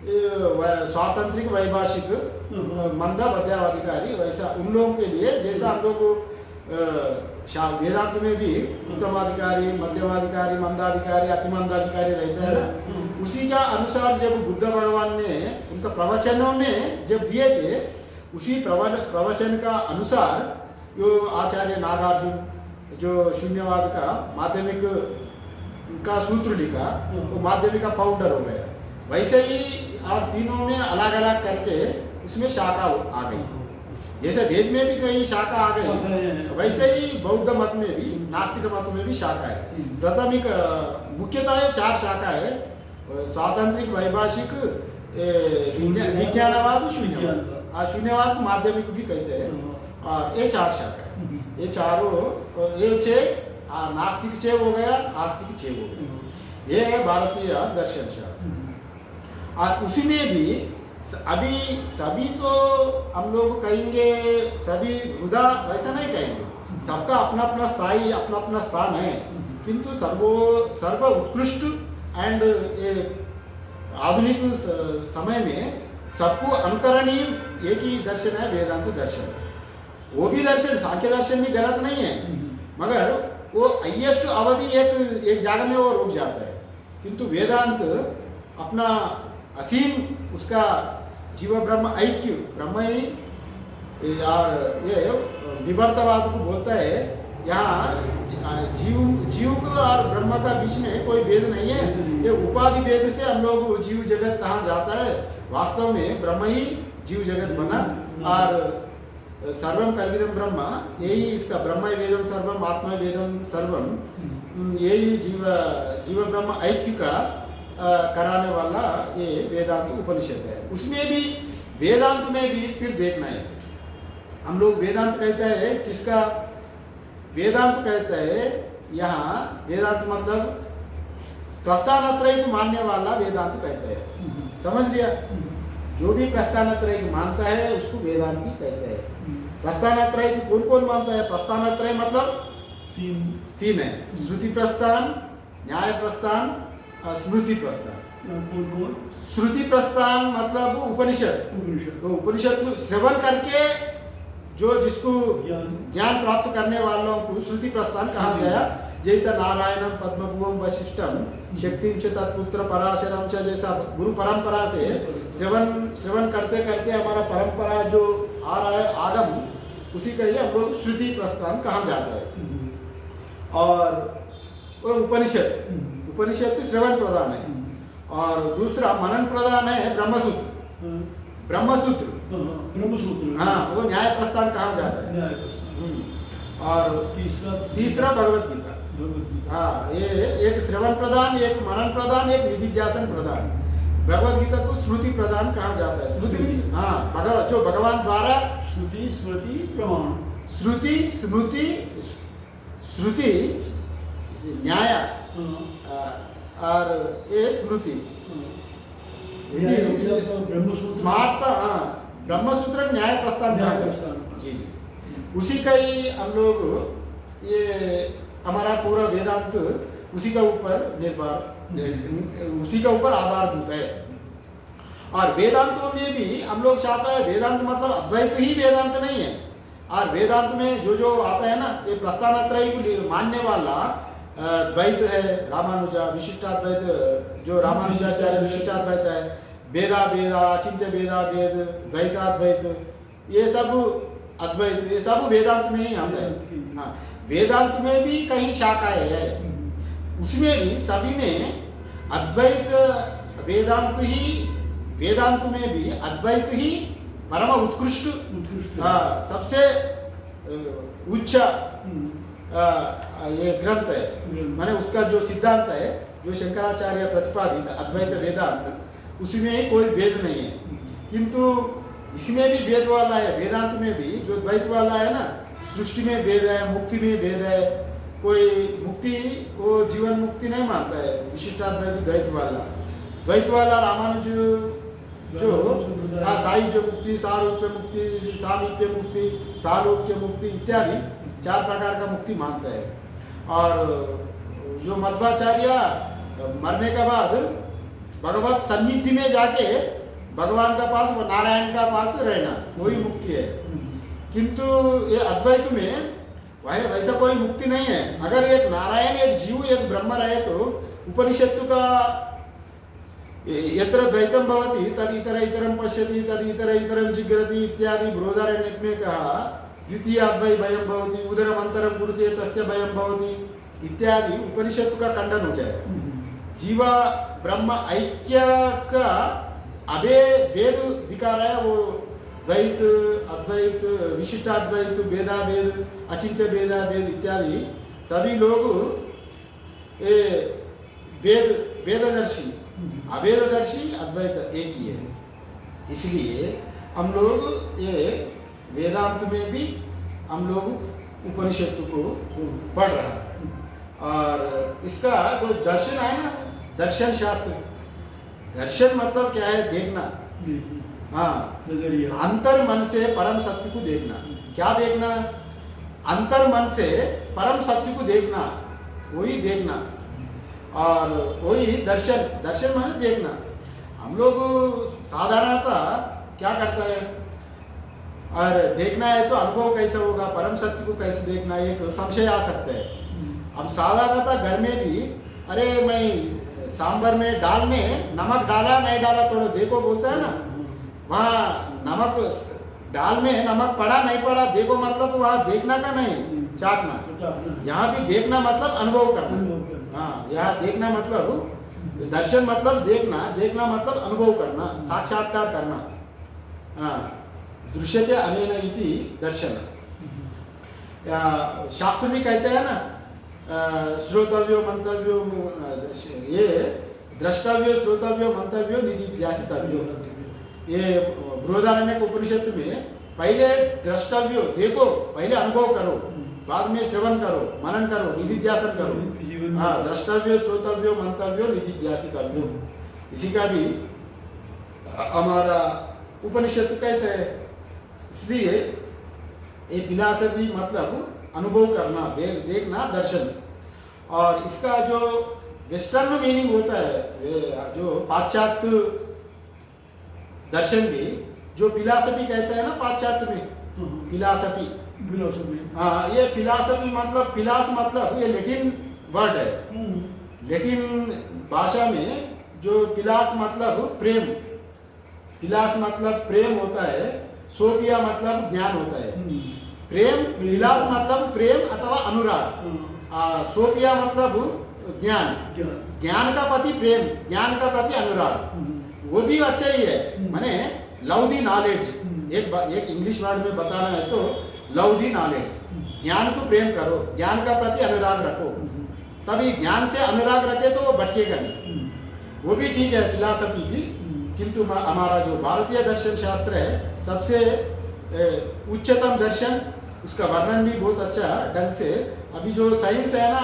Speaker 1: स्वातंत्रिक वैभाषिक, मंद मध्यमाधिकारी, वैसा उन लोगों के लिए जैसा हम लोग वेदांत में भी उत्तमाधिकारी, मध्यमाधिकारी, मंदाधिकारी, अतिमंदाधिकारी रहता है ना, उसी का अनुसार जब बुद्ध भगवान ने उनका प्रवचनों में जब दिए थे, उसी प्रवचन का अनुसार जो आचार्य नागार्जुन जो शून्यवाद का माध्यमिक का सूत्र लिखा, वो माध्यमिक का फाउंडर हो गया। वैसे ही और तीनों में अलग अलग करके उसमें शाखा आ गई, जैसे वेद में भी कहीं शाखा आ गई, वैसे ही बौद्ध मत में भी, नास्तिक मत में भी शाखा है। प्राथमिक मुख्यतः 4 शाखा है, स्वातंत्रिक, वैभाषिक, विज्ञानवाद, शून्यवाद को माध्यमिक भी कहते हैं। और ये 4 शाखा है, ये चारों, ये 6 नास्तिक 6 हो गया, आस्तिक 6 हो गया। ये है भारतीय दर्शन शास्त्र। और उसी में भी अभी सभी तो हम लोग कहेंगे, सभी हुदा वैसा नहीं कहेंगे, सबका अपना अपना स्थायी, अपना अपना स्थान है, किंतु सर्व उत्कृष्ट एंड आधुनिक समय में सबको अनुकरणीय एक ही दर्शन है, वेदांत दर्शन। वो भी दर्शन, सांख्य दर्शन भी गलत नहीं है, मगर वो हाईएस्ट अवधि एक जगह में वो रुक जाता है, किंतु वेदांत अपना असीम उसका जीव ब्रह्म ऐक्य, ब्रह्म ही, और ये विवर्तवाद को बोलता है। यहाँ जीव को और ब्रह्म का बीच में कोई भेद नहीं है। ये उपाधि भेद से हम लोग जीव जगत कहाँ जाता है, वास्तव में ब्रह्म ही जीव जगत बना। और सर्वम कल्विदम ब्रह्म, यही इसका ब्रह्म वेदम सर्वम, आत्मा वेदम सर्वम, यही जीव ब्रह्म ऐक्य का कराने वाला ये वेदांत उपनिषद है। उसमें भी, वेदांत में भी फिर देखना है, हम लोग वेदांत कहते हैं किसका, वेदांत कहते हैं यहाँ, वेदांत मतलब प्रस्थानत्रय को मानने वाला वेदांत कहते हैं, समझ लिया। जो भी प्रस्थानत्रय को मानता है उसको वेदांती कहते हैं। प्रस्थानत्रय को कौन कौन मानता है? प्रस्थानत्रय मतलब तीन है, श्रुति प्रस्थान, न्याय प्रस्थान, स्मृति प्रस्थान। श्रुति प्रस्थान मतलब उपनिषद, उपनिषद को श्रवण करके जो जिसको ज्ञान प्राप्त करने वालों को श्रुति प्रस्थान कहा गया। जैसा नारायणम पद्मभुवम वशिष्ठम शक्तिम च तत्पुत्र पराशरम च, जैसा गुरु परंपरा से श्रवण करते करते हमारा परंपरा जो आ रहा है आगम, उसी का ही हम लोग श्रुति प्रस्थान कहा जाता है। और वो उपनिषद तो श्रवण प्रधान है। और दूसरा मनन प्रधान है ब्रह्मसूत्र। ब्रह्मसूत्र
Speaker 2: ब्रह्मसूत्र,
Speaker 1: हाँ, वो न्याय प्रस्थान कहा जाता है।
Speaker 2: न्याय प्रस्थान।
Speaker 1: और तीसरा भगवत गीता। हाँ, ये एक श्रवण प्रधान, एक मनन प्रधान, एक निधिध्यासन प्रधान। भगवत गीता को स्मृति प्रधान कहा जाता है। स्मृति, हाँ, जो भगवान द्वारा
Speaker 2: श्रुति स्मृति प्रमाण,
Speaker 1: श्रुति स्मृति श्रुति न्याय और ये स्मृति स्मार्त, ब्रह्मसूत्र न्याय प्रस्थान कहा जाता है। जी जी, उसी का ही हम लोग ये हमारा पूरा वेदांत उसी का ऊपर निर्भर, उसी का ऊपर आधारभूत है। और वेदांतों में भी हम लोग चाहते हैं, वेदांत मतलब अद्वैत ही वेदांत नहीं है। और वेदांत में जो जो आता है ना, ये प्रस्थानत्रयी को मानने वाला द्वैत है, रामानुजा विशिष्टाद्वैत, जो रामानुजाचार्य विशिष्टाद्वैत है, वेदा वेदा अचिंत्य वेदा वेद, द्वैताद्वैत, ये सब अद्वैत, ये सब वेदांत में ही आता है। हाँ, वेदांत में भी कहीं शाखाएं है, उसमें भी सभी में अद्वैत वेदांत ही, वेदांत में भी अद्वैत ही परम उत्कृष्ट, सबसे उच्च ये ग्रंथ है। माने उसका जो सिद्धांत है, जो शंकराचार्य प्रतिपादित अद्वैत वेदांत, उसमें कोई भेद नहीं है। किंतु इसमें भी भेद वाला है, वेदांत में भी जो द्वैत वाला है ना, सृष्टि में भेद है, मुक्ति में भेद है। कोई मुक्ति, वो जीवन मुक्ति नहीं मानता है विशिष्टाद्वैत द्वैत वाला रामानुज जो सायुज्य मुक्ति, सारूप्य मुक्ति, सामीप्य मुक्ति, सालोक्य मुक्ति इत्यादि 4 प्रकार का मुक्ति मानता है। और जो मध्वाचार्य मरने के बाद भगवत सन्निधि में जाके भगवान का पास, नारायण का पास रहना, वही मुक्ति है। किंतु ये अद्वैत में वैसा कोई मुक्ति नहीं है। अगर एक नारायण, एक जीव, एक ब्रह्म रहे तो उपनिषत्तु का यत्र द्वैतम भवति तद इतर इतरम पश्यति, तद इतर इतरम जिग्रति इत्यादि बृहदारण्यक में कहा, द्वितीय अद्वै भयम भवति, उदरम अंतरम कुरुते तस्य भयम भवति इत्यादि उपनिषत्तु का खंडन हो जाए। जीवा ब्रह्म ऐक्य का भेद दिखा रहा है, वो द्वैत अद्वैत विशिष्टाद्वैत भेदाभेद अचिंत्य भेदाभेद इत्यादि सभी लोग ये वेददर्शी अभेददर्शी अद्वैत एक ही है। इसलिए हम लोग ये वेदांत में भी हम लोग उपनिषद को पढ़ रहा है। और इसका जो दर्शन है ना, दर्शन शास्त्र, दर्शन मतलब क्या है? देखना। हाँ, अंतर मन से परम सत्य को देखना। क्या देखना? अंतर मन से परम सत्य को देखना, वही देखना। और वही दर्शन, दर्शन माने देखना। हम लोग साधारणतः क्या करता है, और देखना है तो अनुभव कैसे होगा, परम सत्य को कैसे देखना, एक संशय आ सकता है। हम साधारणतः घर में भी, अरे मैं सांभर में दाल में नमक डाला नहीं डाला थोड़ा देखो बोलता है ना, वहाँ नमक दाल में नमक पड़ा नहीं पड़ा देखो, मतलब वहाँ देखना का नहीं, चाटना। यहाँ भी देखना मतलब अनुभव करना। हाँ, यहाँ देखना मतलब दर्शन मतलब देखना, देखना मतलब अनुभव करना, साक्षात्कार करना। हाँ, दृश्यते अनेन इति दर्शन। शास्त्र भी कहते हैं ना, श्रोतव्यो मंतव्यो, ये द्रष्टव्यो श्रोतव्यो मंतव्यो निधिध्यासितव्यो। ये बृहदारण्यक उपनिषद में पहले द्रष्टव्यो देखो, पहले अनुभव करो, बाद में श्रवण करो, मनन करो, निधिध्यासन करो। हाँ, द्रष्टव्यो श्रोतव्यो मंतव्यो निधिध्यासितव्यो, इसी का भी हमारा उपनिषद कहते हैं। इसलिए ये फिलॉसफी मतलब अनुभव करना, देखना, दर्शन। और इसका जो वेस्टर्न मीनिंग होता है, जो पाश्चात्य दर्शन भी, जो फिलॉसफी कहते हैं ना पाश्चात्य में, फिलॉसफी। हाँ, ये फिलॉसफी मतलब, फिलास मतलब ये लैटिन वर्ड है। लैटिन भाषा में जो फिलास मतलब प्रेम, फिलास मतलब प्रेम होता है, सोफिया मतलब ज्ञान होता है। प्रेम, फिलास मतलब प्रेम अथवा अनुराग, सोफिया मतलब ज्ञान,
Speaker 2: ज्ञान।
Speaker 1: ज्ञान का प्रति प्रेम, ज्ञान का प्रति अनुराग, वो भी अच्छा ही है। माने लव दी नॉलेज, एक इंग्लिश वर्ड में बताना है तो लव दी नॉलेज, ज्ञान को प्रेम करो, ज्ञान का प्रति अनुराग रखो, तभी ज्ञान से अनुराग रखे तो वो भटकेगा नहीं। वो भी ठीक है फिलॉसफी भी, किंतु हमारा जो भारतीय दर्शन शास्त्र है सबसे उच्चतम दर्शन, उसका वर्णन भी बहुत अच्छा ढंग से। अभी जो साइंस है ना,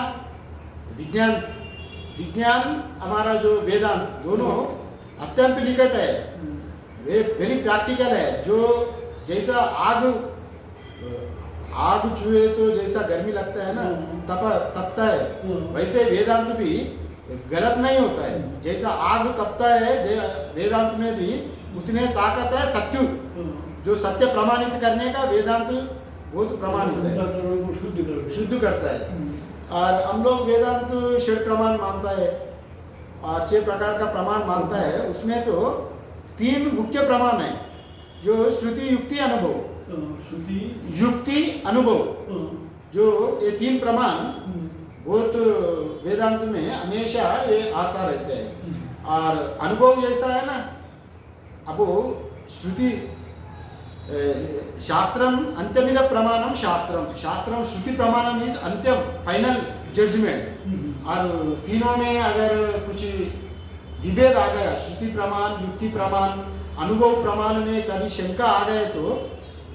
Speaker 1: विज्ञान हमारा जो वेदांत, दोनों अत्यंत निकट है, वे वेरी प्रैक्टिकल है। जो जैसा आग छुए तो जैसा गर्मी लगता है ना, तपता है, वैसे वेदांत भी गलत नहीं होता है। जैसा आग तपता है, वेदांत में भी उतने ताकत है। सत्य, जो सत्य प्रमाणित करने का वेदांत बहुत प्रमाणित है, शुद्ध करता है। और हम लोग वेदांत 6 प्रमाण मानता है और 6 प्रकार का प्रमाण मानता है। उसमें तो 3 मुख्य प्रमाण है, जो श्रुति युक्ति अनुभव,
Speaker 2: श्रुति
Speaker 1: युक्ति अनुभव, जो ये 3 प्रमाण बहुत वेदांत में हमेशा ये आता रहते हैं। और अनुभव जैसा है ना, अब श्रुति शास्त्रम अंत्यमिद प्रमाणम, शास्त्रम श्रुति प्रमाणम इज अंत्यम फाइनल जजमेंट। और तीनों में अगर कुछ विभेद आ गया, श्रुति प्रमाण, युक्ति प्रमाण, अनुभव प्रमाण में कभी शंका आ गए तो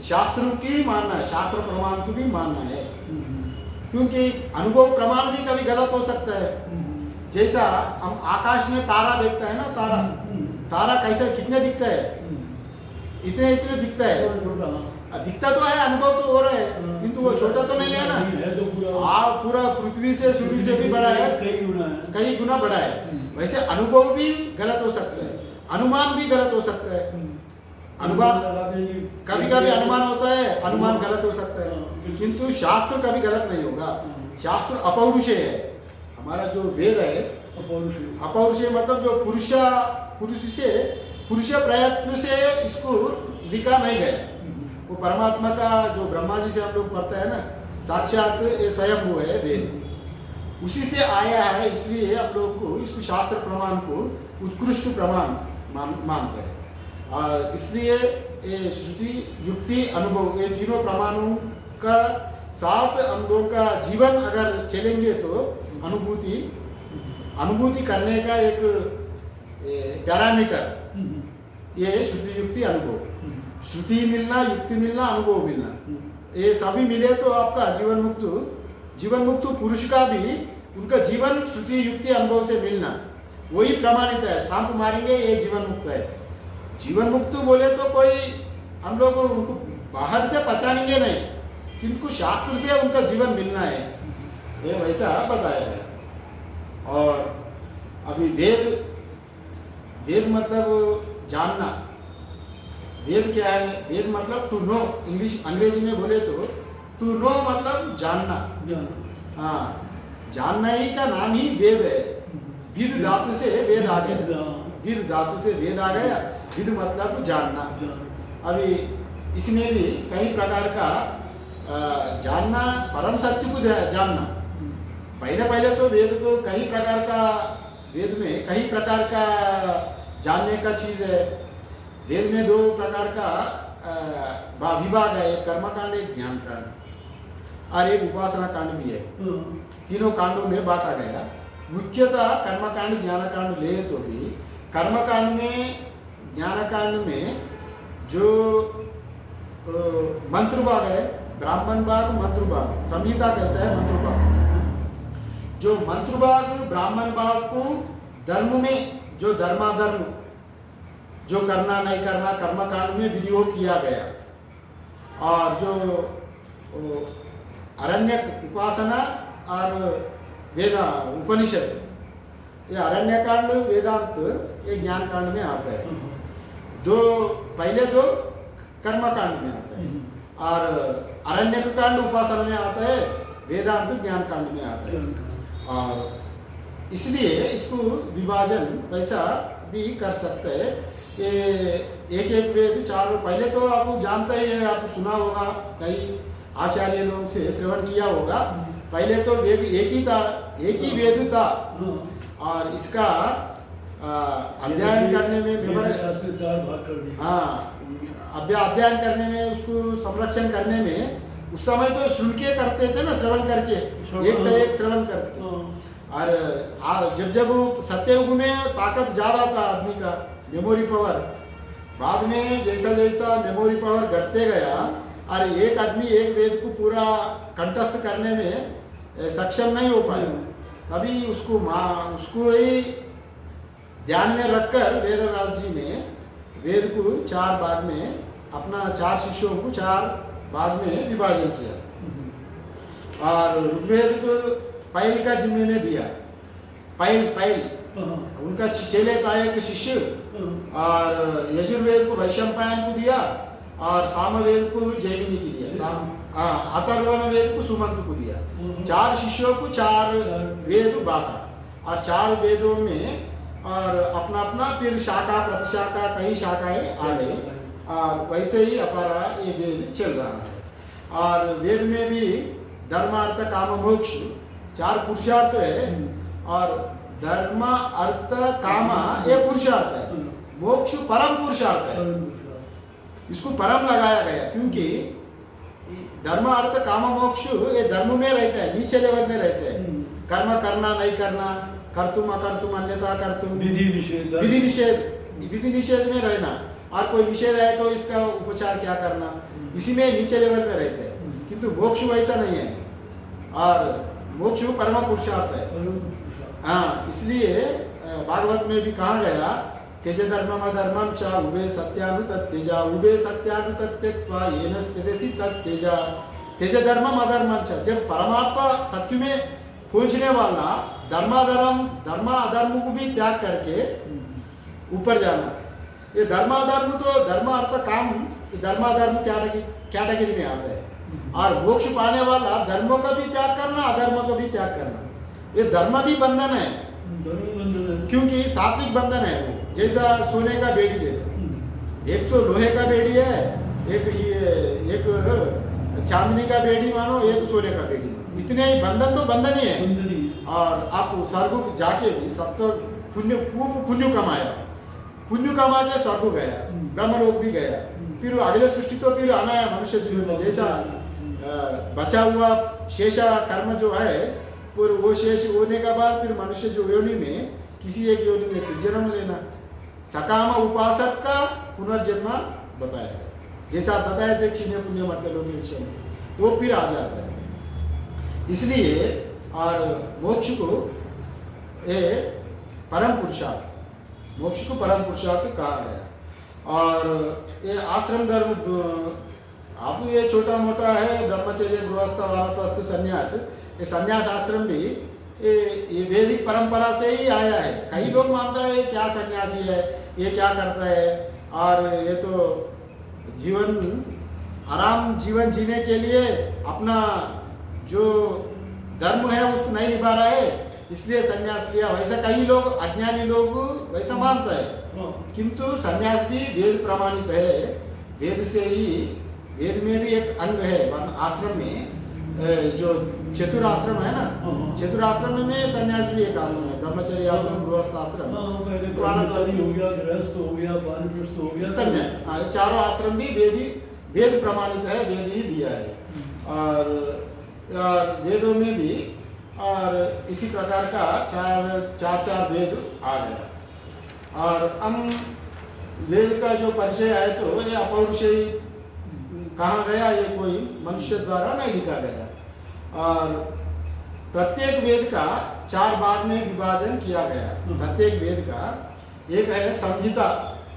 Speaker 1: शास्त्रों की मानना है, शास्त्र प्रमाण को भी मानना है। क्योंकि अनुभव प्रमाण भी कभी गलत हो सकता है। जैसा हम आकाश में तारा देखते हैं ना, तारा कैसे कितने दिखता है, इतने दिखता है, दिखता तो है, अनुभव तो हो रहा है, किंतु वो छोटा तो नहीं है ना। पूरा पृथ्वी से, सूर्य से भी बड़ा है, कई गुना बड़ा है। वैसे अनुभव भी गलत हो सकता है, अनुमान भी गलत हो सकता है। अनुमान कभी अनुमान होता है, अनुमान गलत हो सकता है, किंतु शास्त्र कभी गलत नहीं होगा। शास्त्र अपौरुषेय है। हमारा जो वेद है अपौरुषेय, मतलब जो पुरुष प्रयत्न से इसको लिखा नहीं गया। वो परमात्मा का जो ब्रह्मा जी से हम लोग पढ़ते हैं ना, साक्षात ये स्वयं वो है वेद, उसी से आया है। इसलिए हम लोग को इसको शास्त्र प्रमाण को उत्कृष्ट प्रमाण मानते हैं। और इसलिए ये श्रुति युक्ति अनुभव, ये तीनों प्रमाणों का साथ हम लोग का जीवन अगर चलेंगे तो अनुभूति करने का एक पैरामीटर ये श्रुति युक्ति अनुभव। श्रुति मिलना, युक्ति मिलना, अनुभव मिलना, ये सभी मिले तो आपका जीवन मुक्त पुरुष का भी उनका जीवन श्रुति युक्ति अनुभव से मिलना वही प्रमाणित है। स्टाम्प मारेंगे ये जीवन मुक्त है। जीवन मुक्त बोले तो कोई हम लोग उनको बाहर से पहचानेंगे नहीं, किंतु शास्त्र से उनका जीवन मिलना है, ये वैसा बताया गया। और अभी वेद मतलब जानना। वेद क्या है? वेद मतलब टू नो, अंग्रेजी में बोले तो टू नो मतलब जानना। हाँ, जानना ही का नाम ही वेद है। विद धातु से वेद आ गया, विद धातु से वेद आ गया। विद मतलब जानना। अभी इसमें भी कई प्रकार का जानना, परम सत्य को जानना। पहले तो वेद को कई प्रकार का, वेद में कई प्रकार का जानने का चीज है। वेद में 2 प्रकार का विभाग है, एक कर्मकांड, एक ज्ञान कांड और एक उपासना कांड भी है। तीनों कांडों में बात आ गया। मुख्यतः कर्मकांड ज्ञान कांड ले तो भी कर्मकांड में, ज्ञान कांड में जो मंत्र भाग है, ब्राह्मण भाग, मंत्र भाग, संहिता कहता है मंत्र भाग। जो मंत्र भाग ब्राह्मण भाग को धर्म में जो धर्माधर्म, जो करना नहीं करना कर्मकांड में विनियोग किया गया। और जो अरण्यक, उपासना और वेदा उपनिषद, ये अरण्य कांड वेदांत ये ज्ञान कांड में आता है। पहले 2 कर्म कांड में आता है और अरण्य कांड उपासना में आता है, वेदांत ज्ञान कांड में आता है। और इसलिए इसको विभाजन वैसा भी कर सकते हैं। ये एक एक वेद चारों, पहले तो आप जानते ही है, आप सुना होगा, कई आचार्य लोग से श्रवण किया होगा। पहले तो वेद एक ही था, एक ही वेद था, और इसका अध्ययन करने में
Speaker 2: में 4 भाग कर दिए।
Speaker 1: हाँ, अध्ययन करने में, उसको संरक्षण करने में, उस समय तो शुल्क करते थे ना, श्रवण करके एक से एक श्रवण करके। और जब जब सत्ययुग में ताकत जा रहा था आदमी का, मेमोरी पावर, बाद में जैसा जैसा मेमोरी पावर घटते गया, और एक आदमी एक वेद को पूरा कंठस्थ करने में सक्षम नहीं हो पाया, तभी उसको ही ध्यान में रखकर वेदव्यास जी ने वेद को 4 भाग में, अपना 4 शिष्यों को 4 भाग में विभाजन किया। और ऋग्वेद को पैल का जिम्मे में दिया, पैल उनका चेले था एक शिष्य, और यजुर्वेद को वैशंपायन को दिया, और सामवेद को जैमिनी को दिया, अथर्वण वेद को सुमंत को दिया। 4 शिष्यों को 4 वेद बांटा, और 4 वेदों में और अपना अपना फिर शाखा प्रतिशाखा कई शाखाएं आ गई, और वैसे ही अपारा ये वेद चल रहा है। और वेद में भी धर्म अर्थ काम मोक्ष 4 पुरुषार्थ है, और धर्म अर्थ काम ये पुरुषार्थ है, मोक्ष परम पुरुषार्थ है। इसको परम लगाया गया क्योंकि धर्म अर्थ काम मोक्ष ये धर्म में रहता है, नीचे लेवल में रहते हैं। कर्म करना नहीं करना, कर्तुम अकर्तुम अन्यथा कर्तुम, विधि निषेध में रहना, और कोई निषेध है तो इसका उपचार क्या करना, इसी में नीचे लेवल में रहते हैं। किंतु मोक्ष वैसा नहीं है, और मोक्ष परम पुरुषार्थ है। हाँ, इसलिए भागवत में भी कहा गया, तेज धर्मम अधर्मम च उभे सत्यानुतत्यजा, उभे सत्यानुतत्यत्वा येन स्थितिसि तत्तेजा। तेज धर्मम अधर्मम च, जब परमात्मा सत्य में पहुंचने वाला धर्म अधर्म को भी त्याग करके ऊपर जाना। ये धर्म अधर्म तो धर्म अर्थ काम, धर्म अधर्म कैटेगरी में आता है, और मोक्ष पाने वाला धर्मों का भी त्याग करना, अधर्म का भी त्याग करना। ये धर्म भी बंधन है, क्योंकि सात्विक बंधन है वो, जैसा सोने का बेड़ी जैसा। एक तो लोहे का बेड़ी है, एक चांदनी का बेड़ी मानो, एक सोने का बेड़ी मानो, इतने ही बंधन तो बंधन ही है। और आप स्वर्ग को जाके भी सब तो पुण्य कमाया, पुण्य कमा के स्वर्ग गया, ब्रह्मलोक भी गया, फिर अगले सृष्टि तो फिर आना है मनुष्य जीवन में। जैसा बचा हुआ शेषा कर्म जो है, फिर वो शेष होने के बाद फिर मनुष्य जो योनि में, किसी एक योनि में फिर जन्म लेना। सकाम उपासक का पुनर्जन्म बताया है, जैसा आप बताए थे क्षीण पुण्य मतलब के विषय में, वो फिर आ जाता है। इसलिए और मोक्ष को परम पुरुषार्थ, मोक्ष को परम पुरुषार्थ कहा गया। और ये आश्रम धर्म आप ये छोटा मोटा है, ब्रह्मचर्य गृहस्थ वानप्रस्थ संन्यास, ये संन्यास आश्रम भी ये वैदिक परंपरा से ही आया है। कई लोग मानते हैं क्या सन्यासी है, ये क्या करता है, और ये तो आराम जीवन जीने के लिए अपना जो धर्म है उसको नहीं निभा रहा है, इसलिए संन्यास लिया। वैसा कई लोग अज्ञानी लोग वैसा मानता है, किंतु संन्यास भी वेद प्रमाणित है। वेद से ही, वेद में भी एक अंग है आश्रम में, जो चतुराश्रम है ना, चतुराश्रम में संन्यास भी एक आश्रम है, ब्रह्मचर्य आश्रम, गृहस्थ आश्रम,
Speaker 2: ब्रह्मचारी हो गया, गृहस्थ हो गया, वानप्रस्थ हो गया,
Speaker 1: संन्यास। चारों आश्रम भी वेद प्रमाणित है, वेद ही दिया है। और वेदों में भी और इसी प्रकार का चार वेद आ गया। और हम वेद का जो परिचय है तो ये अपौरुषेय कहा गया, ये कोई मनुष्य द्वारा नहीं लिखा गया। और प्रत्येक वेद का 4 भाग में विभाजन किया गया। प्रत्येक वेद का एक है संहिता,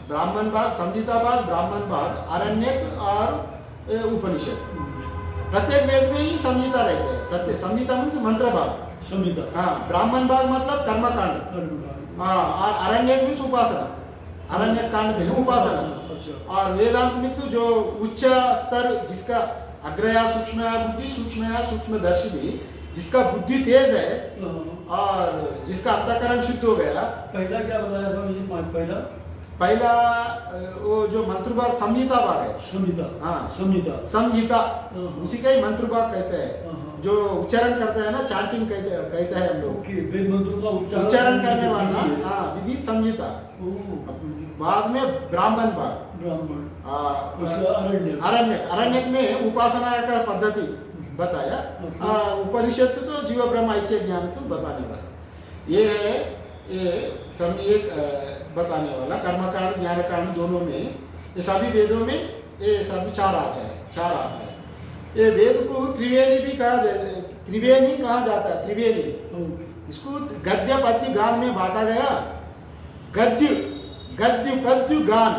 Speaker 1: ब्राह्मण भाग, संहिता भाग, ब्राह्मण भाग, आरण्यक और उपनिषद। प्रत्येक वेद में ही संहिता रहते हैं। प्रत्येक संहिता मतलब मंत्र भाग,
Speaker 2: संहिता।
Speaker 1: हाँ, ब्राह्मण भाग मतलब कर्मकांड, हाँ, और आरण्यक मीन्स उपासना, आरण्यक कांड में उपासना। और वेदांत में तो जो उच्च स्तर, जिसका अग्रया सूक्ष्म दर्शी भी, जिसका बुद्धि तेज है और जिसका अंतःकरण शुद्ध हो गया।
Speaker 2: पहला क्या बताया था मुझे?
Speaker 1: पहला वो जो मंत्र भाग संहिता भाग है,
Speaker 2: संहिता।
Speaker 1: हाँ
Speaker 2: संहिता।
Speaker 1: संहिता,
Speaker 2: हाँ।
Speaker 1: उसी का ही मंत्र भाग कहते हैं।
Speaker 2: हाँ, हाँ।
Speaker 1: जो उच्चारण करते हैं ना, चांटिंग कहते हैं हम लोग,
Speaker 2: ओके, वेद मंत्रों का
Speaker 1: उच्चारण करने वाला,
Speaker 2: विधि है।
Speaker 1: हाँ विधि संहिता।
Speaker 2: ओह,
Speaker 1: बाद में ब्राह्मण भाग,
Speaker 2: ब्राह्मण।
Speaker 1: उसका
Speaker 2: उसका अरण्य।
Speaker 1: अरण्यक में उपासना का पद्धति बताया। उपनिषद तो जीव ब्रह्म ऐक्य ज्ञान को बताने वाला, ये है ये एक बताने वाला। कर्मकांड ज्ञानकांड दोनों में, ये सभी वेदों में ये सभी चार आता है। ये वेद को त्रिवेणी भी कहा जाता है। त्रिवेणी, इसको गद्य पद्य गान में बांटा गया। गद्य पद्य गान,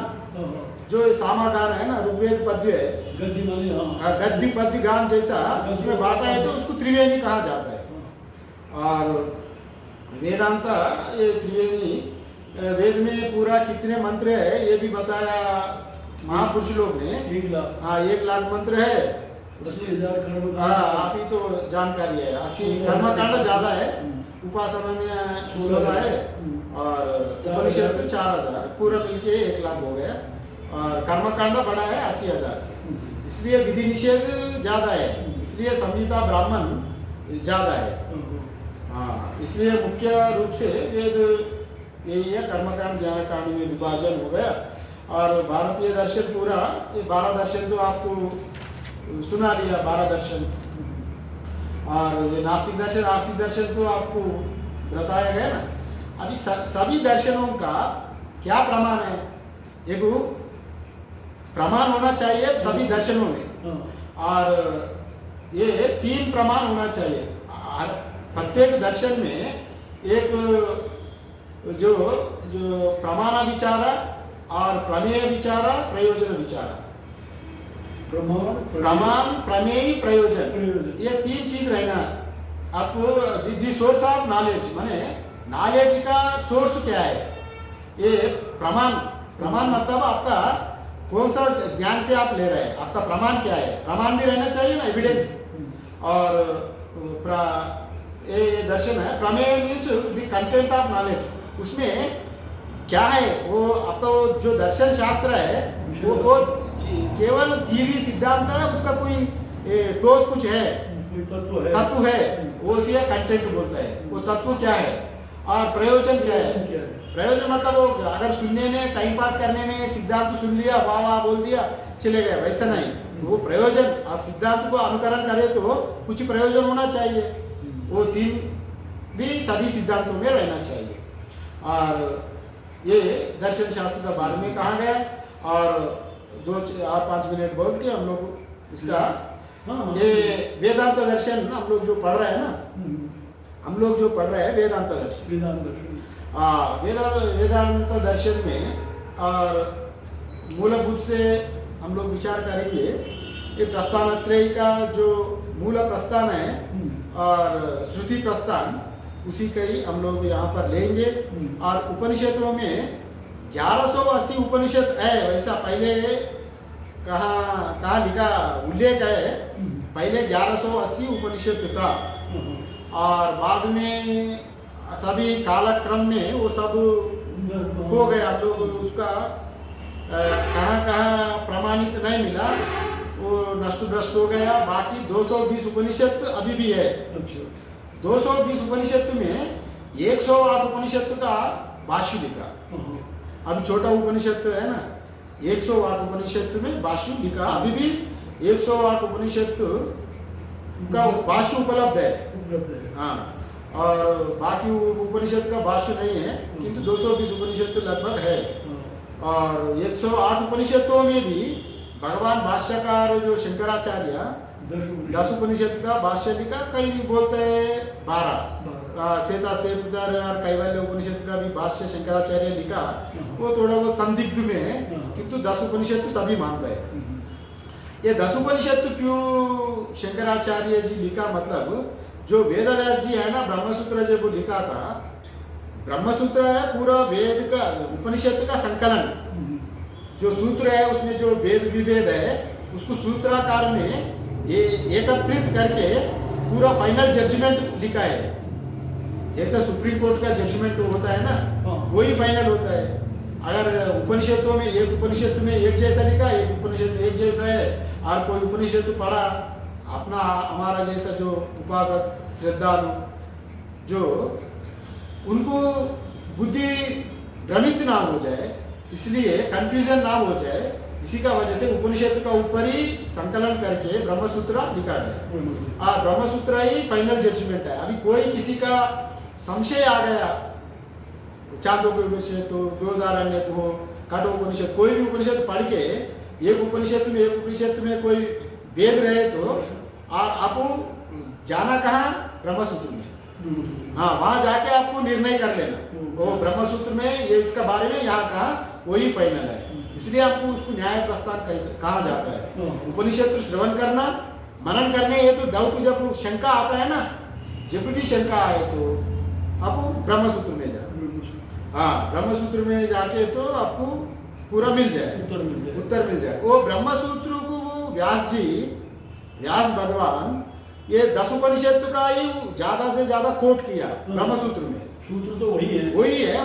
Speaker 1: जो सामा गान है ना, ऋग्वेद पद्य है,
Speaker 2: गद्य माने, हाँ,
Speaker 1: गद्य पद्य गान जैसा उसमें बांटा है, तो उसको त्रिवेणी कहा जाता है। और वेदांत, ये त्रिवेणी वेद में पूरा कितने मंत्र है ये भी बताया महापुरुष लोग ने।
Speaker 2: 1 लाख।
Speaker 1: हाँ 1 लाख मंत्र है।
Speaker 2: 80,000 कर्म।
Speaker 1: हाँ आप ही तो जानकारी है। 80 कर्मकांड ज्यादा है, उपासना में 16 है, और उपनिषद तो 4000, पूरा मिलके 1 लाख हो गया। और कर्मकांड बड़ा है 80,000 से, इसलिए विधि निषेध ज्यादा है, इसलिए संहिता ब्राह्मण ज्यादा है। हाँ, इसलिए मुख्य रूप से वेद यही है, कर्मकांड ज्ञानकांड में विभाजन हो गया। और भारतीय दर्शन पूरा, ये 12 दर्शन तो आपको सुना लिया, 12 दर्शन। और ये नास्तिक दर्शन आस्तिक दर्शन तो आपको बताया गया ना। अभी सभी दर्शनों का क्या प्रमाण है? एक प्रमाण होना चाहिए सभी दर्शनों में, और ये 3 प्रमाण होना चाहिए। प्रत्येक दर्शन में एक जो प्रमाण विचारा और प्रमेय विचारा, प्रयोजन विचारा। प्रमाण, प्रमेय, प्रयोजन, ये 3 चीज रहना। आपको दी सोर्स ऑफ नॉलेज, माने नॉलेज का सोर्स क्या है? ये प्रमाण मतलब आपका कौन सा ज्ञान से आप ले रहे हैं, आपका प्रमाण क्या है? प्रमाण भी रहना चाहिए ना, एविडेंस। और ये दर्शन है। प्रमेय means the content of knowledge, उसमें क्या है वो आपका वो जो दर्शन शास्त्र है वो केवल थ्योरी सिद्धांत है, उसका कोई ठोस कुछ है, तत्व है, वो उसी कंटेंट बोलता है। वो तत्व क्या है और प्रयोजन क्या है? प्रयोजन मतलब वो अगर सुनने में, टाइम पास करने में सिद्धांत सुन लिया, वाह वाह बोल दिया, चले गए, वैसा नहीं। वो प्रयोजन, और सिद्धांत को अनुकरण करे तो कुछ प्रयोजन होना चाहिए। वो 3 भी सभी सिद्धांतों में रहना चाहिए। और ये दर्शन शास्त्र का बारे में कहा गया। और 2-5 मिनट बोल के हम लोग इसका, ये वेदांत दर्शन हम लोग जो पढ़ रहे हैं ना, हम लोग जो पढ़ रहे हैं वेदांत दर्शन। वेदांत दर्शन में और मूलभूत से हम लोग विचार करेंगे। ये प्रस्थानत्रय का जो मूल प्रस्थान है और श्रुति प्रस्थान, उसी का ही हम लोग यहाँ पर लेंगे। और उपनिषदों में 1180 उपनिषद है। वैसा पहले कहाँ लिखा उल्लेख है, पहले 1180 उपनिषद था, और बाद में सभी कालक्रम में वो सब हो गया। हम लोग उसका कहाँ प्रमाणित नहीं मिला, वो नष्ट भ्रष्ट हो गया। बाकी 220 उपनिषद अभी भी है। 220 उपनिषद में 108 उपनिषद का भाष्य लिखा। अभी छोटा उपनिषद है ना, 108 उपनिषद में भाष्य लिखा। अभी भी 108 उपनिषद का भाष्य उपलब्ध है। हाँ, और बाकी उपनिषद का भाष्य नहीं है, किंतु 220 उपनिषद लगभग है। और 108 उपनिषदों में भी भगवान भाष्यकार जो शंकराचार्य 10 उपनिषद का भाष्य लिखा। कई बोलते हैं 12, श्वेता श्वेतर और कैवल्य उपनिषद का भी भाष्य शंकराचार्य लिखा। वो थोड़ा वो संदिग्ध में है, किंतु 10 उपनिषद तो सभी मानते हैं। ये 10 उपनिषद क्यों शंकराचार्य जी लिखा? मतलब जो वेदव्यास जी है ना, ब्रह्मसूत्र जब लिखा था, ब्रह्मसूत्र है पूरा वेद का, उपनिषद का संकलन। जो सूत्र है उसमें जो वेद विभेद है, उसको सूत्राकार में ये एकत्रित करके पूरा फाइनल जजमेंट लिखा है। जैसा सुप्रीम कोर्ट का जजमेंट होता है ना, वही फाइनल होता है। अगर उपनिषदों में एक जैसा लिखा, एक उपनिषद में एक जैसा है, और कोई उपनिषद पढ़ा अपना हमारा जैसा जो उपासक श्रद्धालु जो उनको बुद्धि भ्रमित ना हो जाए, इसलिए कंफ्यूजन ना हो जाए, इसी का वजह से उपनिषद का ऊपर ही संकलन करके ब्रह्मसूत्र लिखा गया। ब्रह्मसूत्र ही फाइनल जजमेंट है। अभी कोई किसी का संशय आ गया, चांदोग्य उपनिषद हो, बृहदारण्य हो, कठोपनिषद, कोई भी उपनिषद पढ़ के एक उपनिषद में कोई भेद रहे तो और आपको जाना कहाँ, ब्रह्मसूत्र में। हाँ, वहाँ जाके आपको निर्णय कर लेना, वो ब्रह्मसूत्र में ये इसका बारे में यहाँ कहा, वही फाइनल है। इसलिए आपको उसको न्याय प्रस्थान कहा जाता है। उपनिषद श्रवण करना, मनन करने, ये तो डाउट जब शंका आता है ना, जब भी शंका आए तो आपको ब्रह्मसूत्र में जाना। हाँ, ब्रह्मसूत्र में जाके तो आपको पूरा मिल जाए, उत्तर मिल जाए। वो ब्रह्मसूत्र को वो व्यास भगवान ये 10 उपनिषद का ही ज्यादा से ज्यादा कोट किया ब्रह्मसूत्र में।
Speaker 2: सूत्र तो वही है,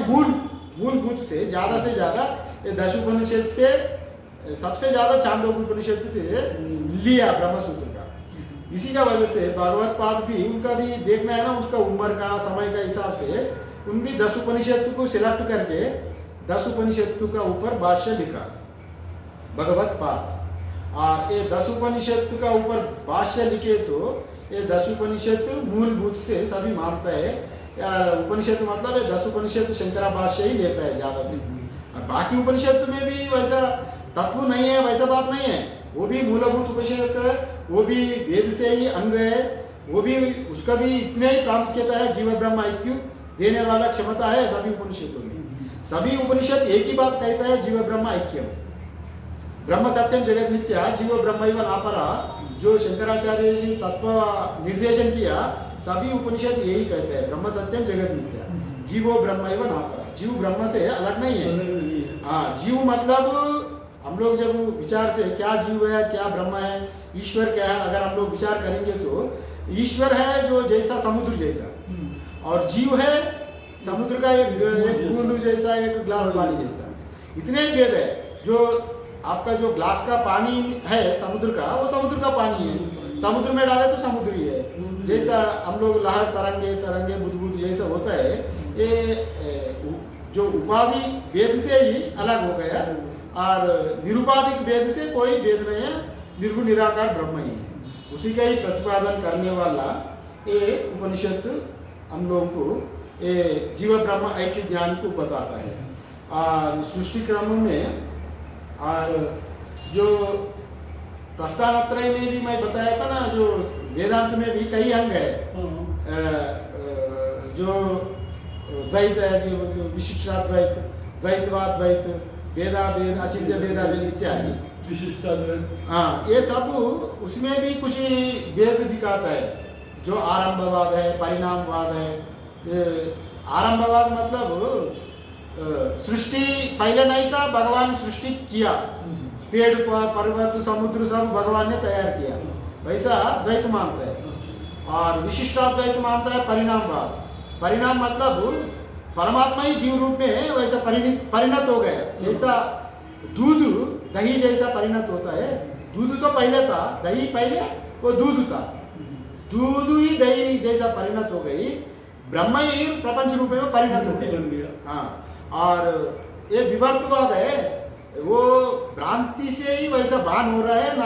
Speaker 2: मूलभूत से ज्यादा ये 10 उपनिषद से सबसे ज्यादा चांदोग्य उपनिषद लिया ब्रह्मसूत्र का। इसी का वजह से भागवत पाद भी उनका भी देखना है ना, उसका उम्र का समय का हिसाब से उन भी 10 उपनिषद को सिलेक्ट करके 10 उपनिषद का ऊपर भाष्य लिखा भगवत पाद। और ये 10 उपनिषद का ऊपर भाष्य लिखे तो ये 10 उपनिषद मूलभूत से सभी मानता है यार। उपनिषद मतलब है 10 उपनिषद शंकरा भाष्य ही लेता है ज्यादा से। और बाकी उपनिषद में भी वैसा तत्व नहीं है, वैसा बात नहीं है। वो भी मूलभूत उपनिषद है, वो भी वेद से ही अंग है, वो भी उसका भी इतने ही प्रामुख्यता है, जीव ब्रह्म ऐक्य देने वाला क्षमता है सभी उपनिषदों में। सभी उपनिषद एक ही बात कहता है, जीव ब्रह्म ऐक्य, ब्रह्म सत्यम जगत मिथ्या, जीव ब्रह्मैव नापरा, जो शंकराचार्य जी तत्व निर्देशन किया, सभी उपनिषद यही कहते हैं, ब्रह्म सत्यम जगत मिथ्या, जीवो ब्रह्मैव नापरा। जीव ब्रह्म से अलग नहीं है। हाँ, जीव मतलब हम लोग जब विचार से क्या जीव है, क्या ब्रह्म है, ईश्वर क्या है, अगर हम लोग विचार करेंगे तो ईश्वर है जो जैसा समुद्र जैसा, और जीव है समुद्र का एक बूंद जैसा, एक ग्लास पानी जैसा। इतने ही भेद है। जो आपका जो ग्लास का पानी है समुद्र का, वो समुद्र का पानी है, समुद्र में डाले तो समुद्र ही है। जैसा हम लोग लहर तरंगे बुदबुद जैसा होता है, ये जो उपाधि वेद से ही अलग हो गया, और निरुपाधिक वेद से कोई वेद नहीं है, निर्गुण निराकार ब्रह्म ही है। उसी का ही प्रतिपादन करने वाला ये उपनिषद हम लोगों को ये जीव ब्रह्म ऐक्य ज्ञान को बताता है। और सृष्टि क्रम में और जो प्रस्थानत्रय में भी मैं बताया था ना, जो वेदांत में भी कई अंग है, जो द्वैत है, विशिष्टाद्वैत, द्वैतवाद द्वैत, वेदाभेद, अचिंत्य भेदाभेद इत्यादि विशिष्टाद्वैत।
Speaker 1: हाँ, ये सब उसमें भी कुछ भेद दिखाता है। जो आरंभवाद है, परिणामवाद है। आरंभवाद मतलब सृष्टि पहले नहीं था, भगवान सृष्टि किया, पेड़ पर्वत समुद्र सब भगवान ने तैयार किया, वैसा द्वैत मानता है। और विशिष्टाद्वैत मानता है परिणामवाद। परिणाम मतलब परमात्मा ही जीव रूप में है, वैसा परिणत हो गया। जैसा दूध दही जैसा परिणत होता है, दूध तो पहले था, दही पहले वो दूध था, दूध ही दही जैसा परिणत हो गई, ब्रह्म ही प्रपंच रूप में परिणत हो गया। हाँ, और ये विवर्तवाद है, वो भ्रांति से ही वैसा भान हो रहा है,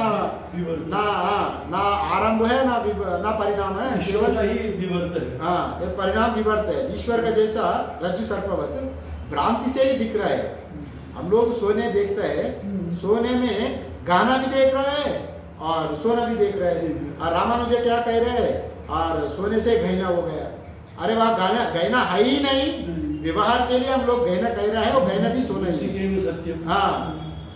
Speaker 1: ना आरंभ है ना परिणाम है,
Speaker 2: केवल ही विवर्त है।
Speaker 1: हाँ, ये परिणाम विवर्त है। ईश्वर का जैसा रज्जु सर्पवत भ्रांति से ही दिख रहा है। हम लोग सोने देखते हैं, सोने में गाना भी देख रहा है और सोना भी देख रहा है। और रामानुज क्या कह रहे हैं, और सोने से गहना हो गया। अरे वह गहना है ही नहीं, व्यवहार के लिए हम लोग गहना कह रहा है, वो गहना भी सोना ही है।
Speaker 2: सत्यम।
Speaker 1: हाँ,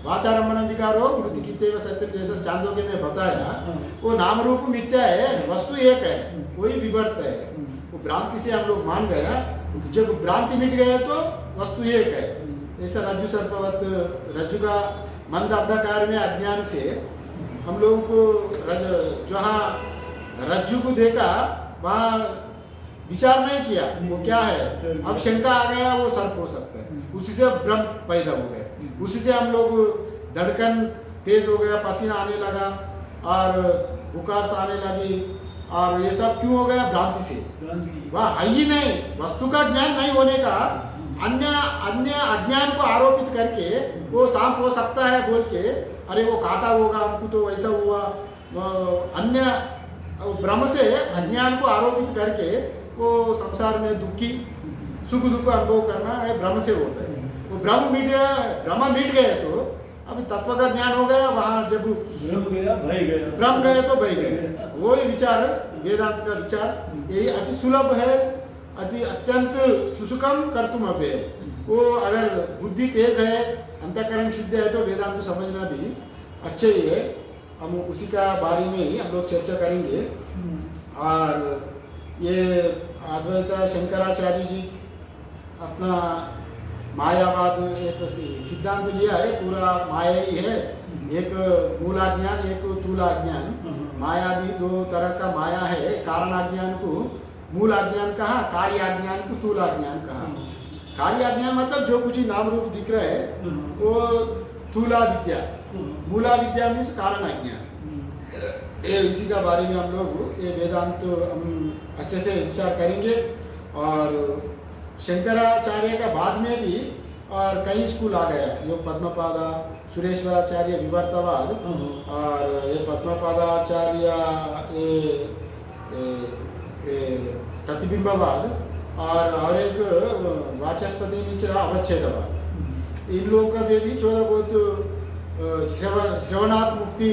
Speaker 1: वाचारंभण विकारो मृति किते सत्यम जैसा चांदोग्य में बताया, वो नाम रूप मिथ्या है, वस्तु एक है, कोई विवर्त है। वो भ्रांति से हम लोग मान गया, जब भ्रांति मिट गया तो वस्तु एक है। ऐसा रज्जु सर्पवत, रज्जु का मंद अंधकार में अज्ञान से हम लोगों को जहाँ रज्जु को देखा वहाँ
Speaker 2: विचार नहीं किया वो क्या है, अब शंका आ गया वो सर्प हो सकता है, उसी से भ्रम पैदा हो गया, उसी से हम लोग धड़कन तेज हो गया, पसीना आने लगा और बुखार से आने लगी, और ये सब क्यों हो गया, भ्रांति से। वह है ही नहीं, वस्तु का ज्ञान नहीं होने का अन्य अन्य अज्ञान को आरोपित करके वो सांप हो सकता है बोल के, अरे वो काटा होगा हमको तो वैसा हुआ, अन्य भ्रम से अज्ञान को आरोपित करके वो संसार में दुखी सुख दुख अनुभव करना है, भ्रम से होता है। वो भ्रम मिट गए तो अभी तत्व का ज्ञान हो गया, वहाँ जब भ्रम गए तो बह गए। वो ही विचार वेदांत का विचार यही अति सुलभ है, अति अत्यंत सुसुकम कर्तुम अव्यय। वो अगर बुद्धि तेज है, अंतःकरण शुद्ध है तो वेदांत समझना भी अच्छे ही है। हम उसी का बारे में ही हम लोग चर्चा करेंगे। और ये अद्वैत शंकराचार्य जी अपना मायावाद एक सिद्धांत लिया है, पूरा माया ही है, एक मूलाज्ञान एक स्थूलाज्ञान। माया भी दो तरह का माया है, कारणाज्ञान को मूलाज्ञान कहा, कार्याज्ञान को स्थूलाज्ञान कहा। कार्याज्ञान मतलब जो कुछ ही नाम रूप दिख रहा है वो स्थूला विद्या, मूला विद्या मीन्स कारणाज्ञान। ये इसी का बारे में हम लोग ये वेदांत हम अच्छे से विचार करेंगे। और शंकराचार्य का बाद में भी और कई स्कूल आ गया, जो पद्मपादा, सुरेश्वराचार्य विवर्तवाद, और ये पद्मपादाचार्य ये प्रतिबिंबवाद, और एक वाचस्पति मिश्र अवच्छेदवाद। इन लोगों का भी थोड़ा बहुत श्रवणात् मुक्ति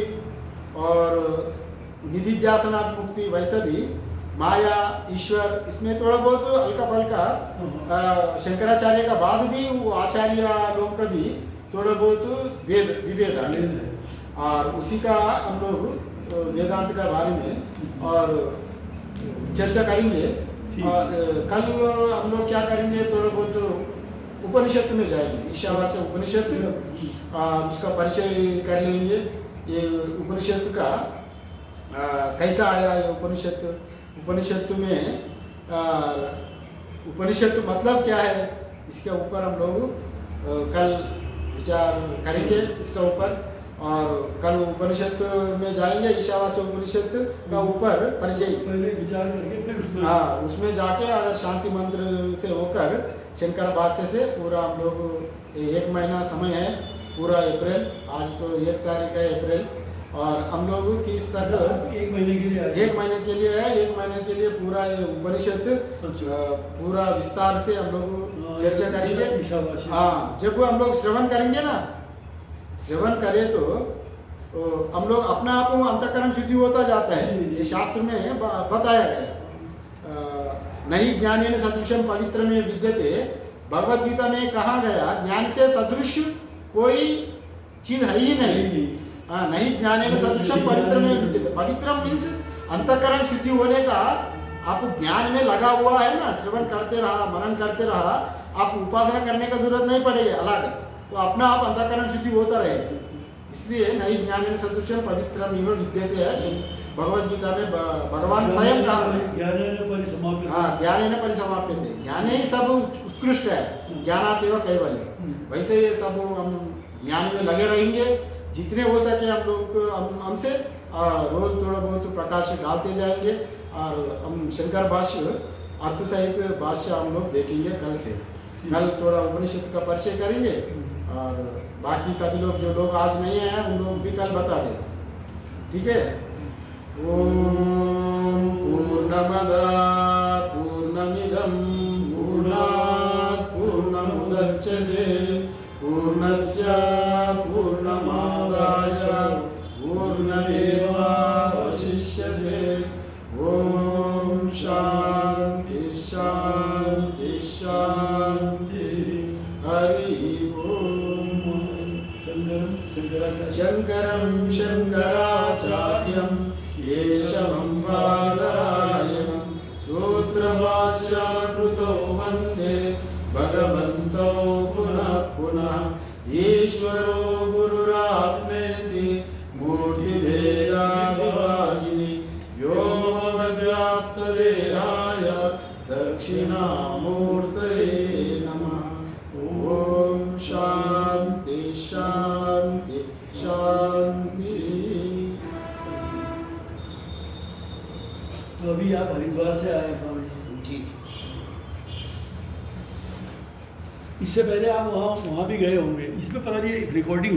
Speaker 2: और निधिध्यासनात् मुक्ति, वैसे भी माया ईश्वर इसमें थोड़ा बहुत हल्का फल्का शंकराचार्य का बाद भी वो आचार्य लोग का भी थोड़ा बहुत विभेद है। और उसी का हम लोग वेदांत के बारे में और चर्चा करेंगे। और कल हम लोग क्या करेंगे, थोड़ा बहुत उपनिषद में जाएंगे, ईशावास्य उपनिषद, और उसका परिचय कर लेंगे। ये उपनिषद का कैसा आया ये उपनिषद में उपनिषद मतलब क्या है, इसके ऊपर हम लोग कल विचार करेंगे इसका ऊपर। और कल उपनिषद में जाएंगे, ईशावास्य उपनिषद का ऊपर परिचय
Speaker 3: पहले विचार करके फिर
Speaker 2: हाँ उसमें जाके अगर शांति मंत्र से होकर शंकर भाष्य से पूरा हम लोग 1 महीना समय है, पूरा अप्रैल, आज तो 1 तारीख है अप्रैल, और हम लोग 30 तक
Speaker 3: 1 महीने के लिए
Speaker 2: 1 महीने के लिए है। 1 महीने के लिए पूरा ये उपनिषद पूरा विस्तार से हम लोग चर्चा करेंगे। हाँ जब हम लोग श्रवण करेंगे ना, श्रवण करें तो हम लोग अपना आप अंतःकरण शुद्धि होता जाता है। ये शास्त्र में बताया गया, नहीं ज्ञानेन सदृशम पवित्र में विद्यते, भगवद गीता में कहा गया ज्ञान से सदृश कोई चीज है ही नहीं। नहीं ज्ञानेन सदृशम पवित्र में विद्यते, पवित्र मीन्स अंतःकरण शुद्धि होने का। आप ज्ञान में लगा हुआ है ना, श्रवण करते रहा, मनन करते रहा, आप उपासना करने का जरूरत नहीं पड़ेगी अलग, तो अपना आप अंतःकरण शुद्धि होता रहेगा। इसलिए नहीं ज्ञानेन सदृशम पवित्रम इव विद्यते है भगवद गीता में भगवान स्वयं कहा, ज्ञानेन परिसमाप्यते, ज्ञान ही सब उत्कृष्ट है, ज्ञानातेव कैवल्य। वैसे ये सब हम ज्ञान में लगे रहेंगे, जितने हो सके हम लोग हमसे रोज थोड़ा बहुत प्रकाश डालते जाएंगे। और हम शंकर भाष्य अर्थ सहित भाष्य हम लोग देखेंगे कल से। कल थोड़ा उपनिषद का परिचय करेंगे, और बाकी सभी लोग जो लोग आज नहीं हैं उन लोग भी कल बता देना, ठीक है। ओम पूर्णमदा पूर्णमिदं पूर्णात् पूर्णमुदच्यते पूर्णस्य पूर्णमादाय पूर्णमेवावशिष्यते। ओम शांति शांति शांति। हरि ओम। शंकरं शंकराचार्यं केशवं बादरायणं सूत्रभाष्यकृतो वन्दे भगवन्तौ पुनः पुनः। ईश्वरो गुरुरात्मेति मूर्तिभेदा विभागिनि व्योमवद्व्याप्तदेहाय दक्षिणामूर्तये नमः। ओम शांति शांति शांति।
Speaker 3: तो अभी आप हरिद्वार से आए स्वामी जी।
Speaker 1: जी
Speaker 3: इससे पहले आप वहाँ भी गए होंगे। इसमें पता नहीं रिकॉर्डिंग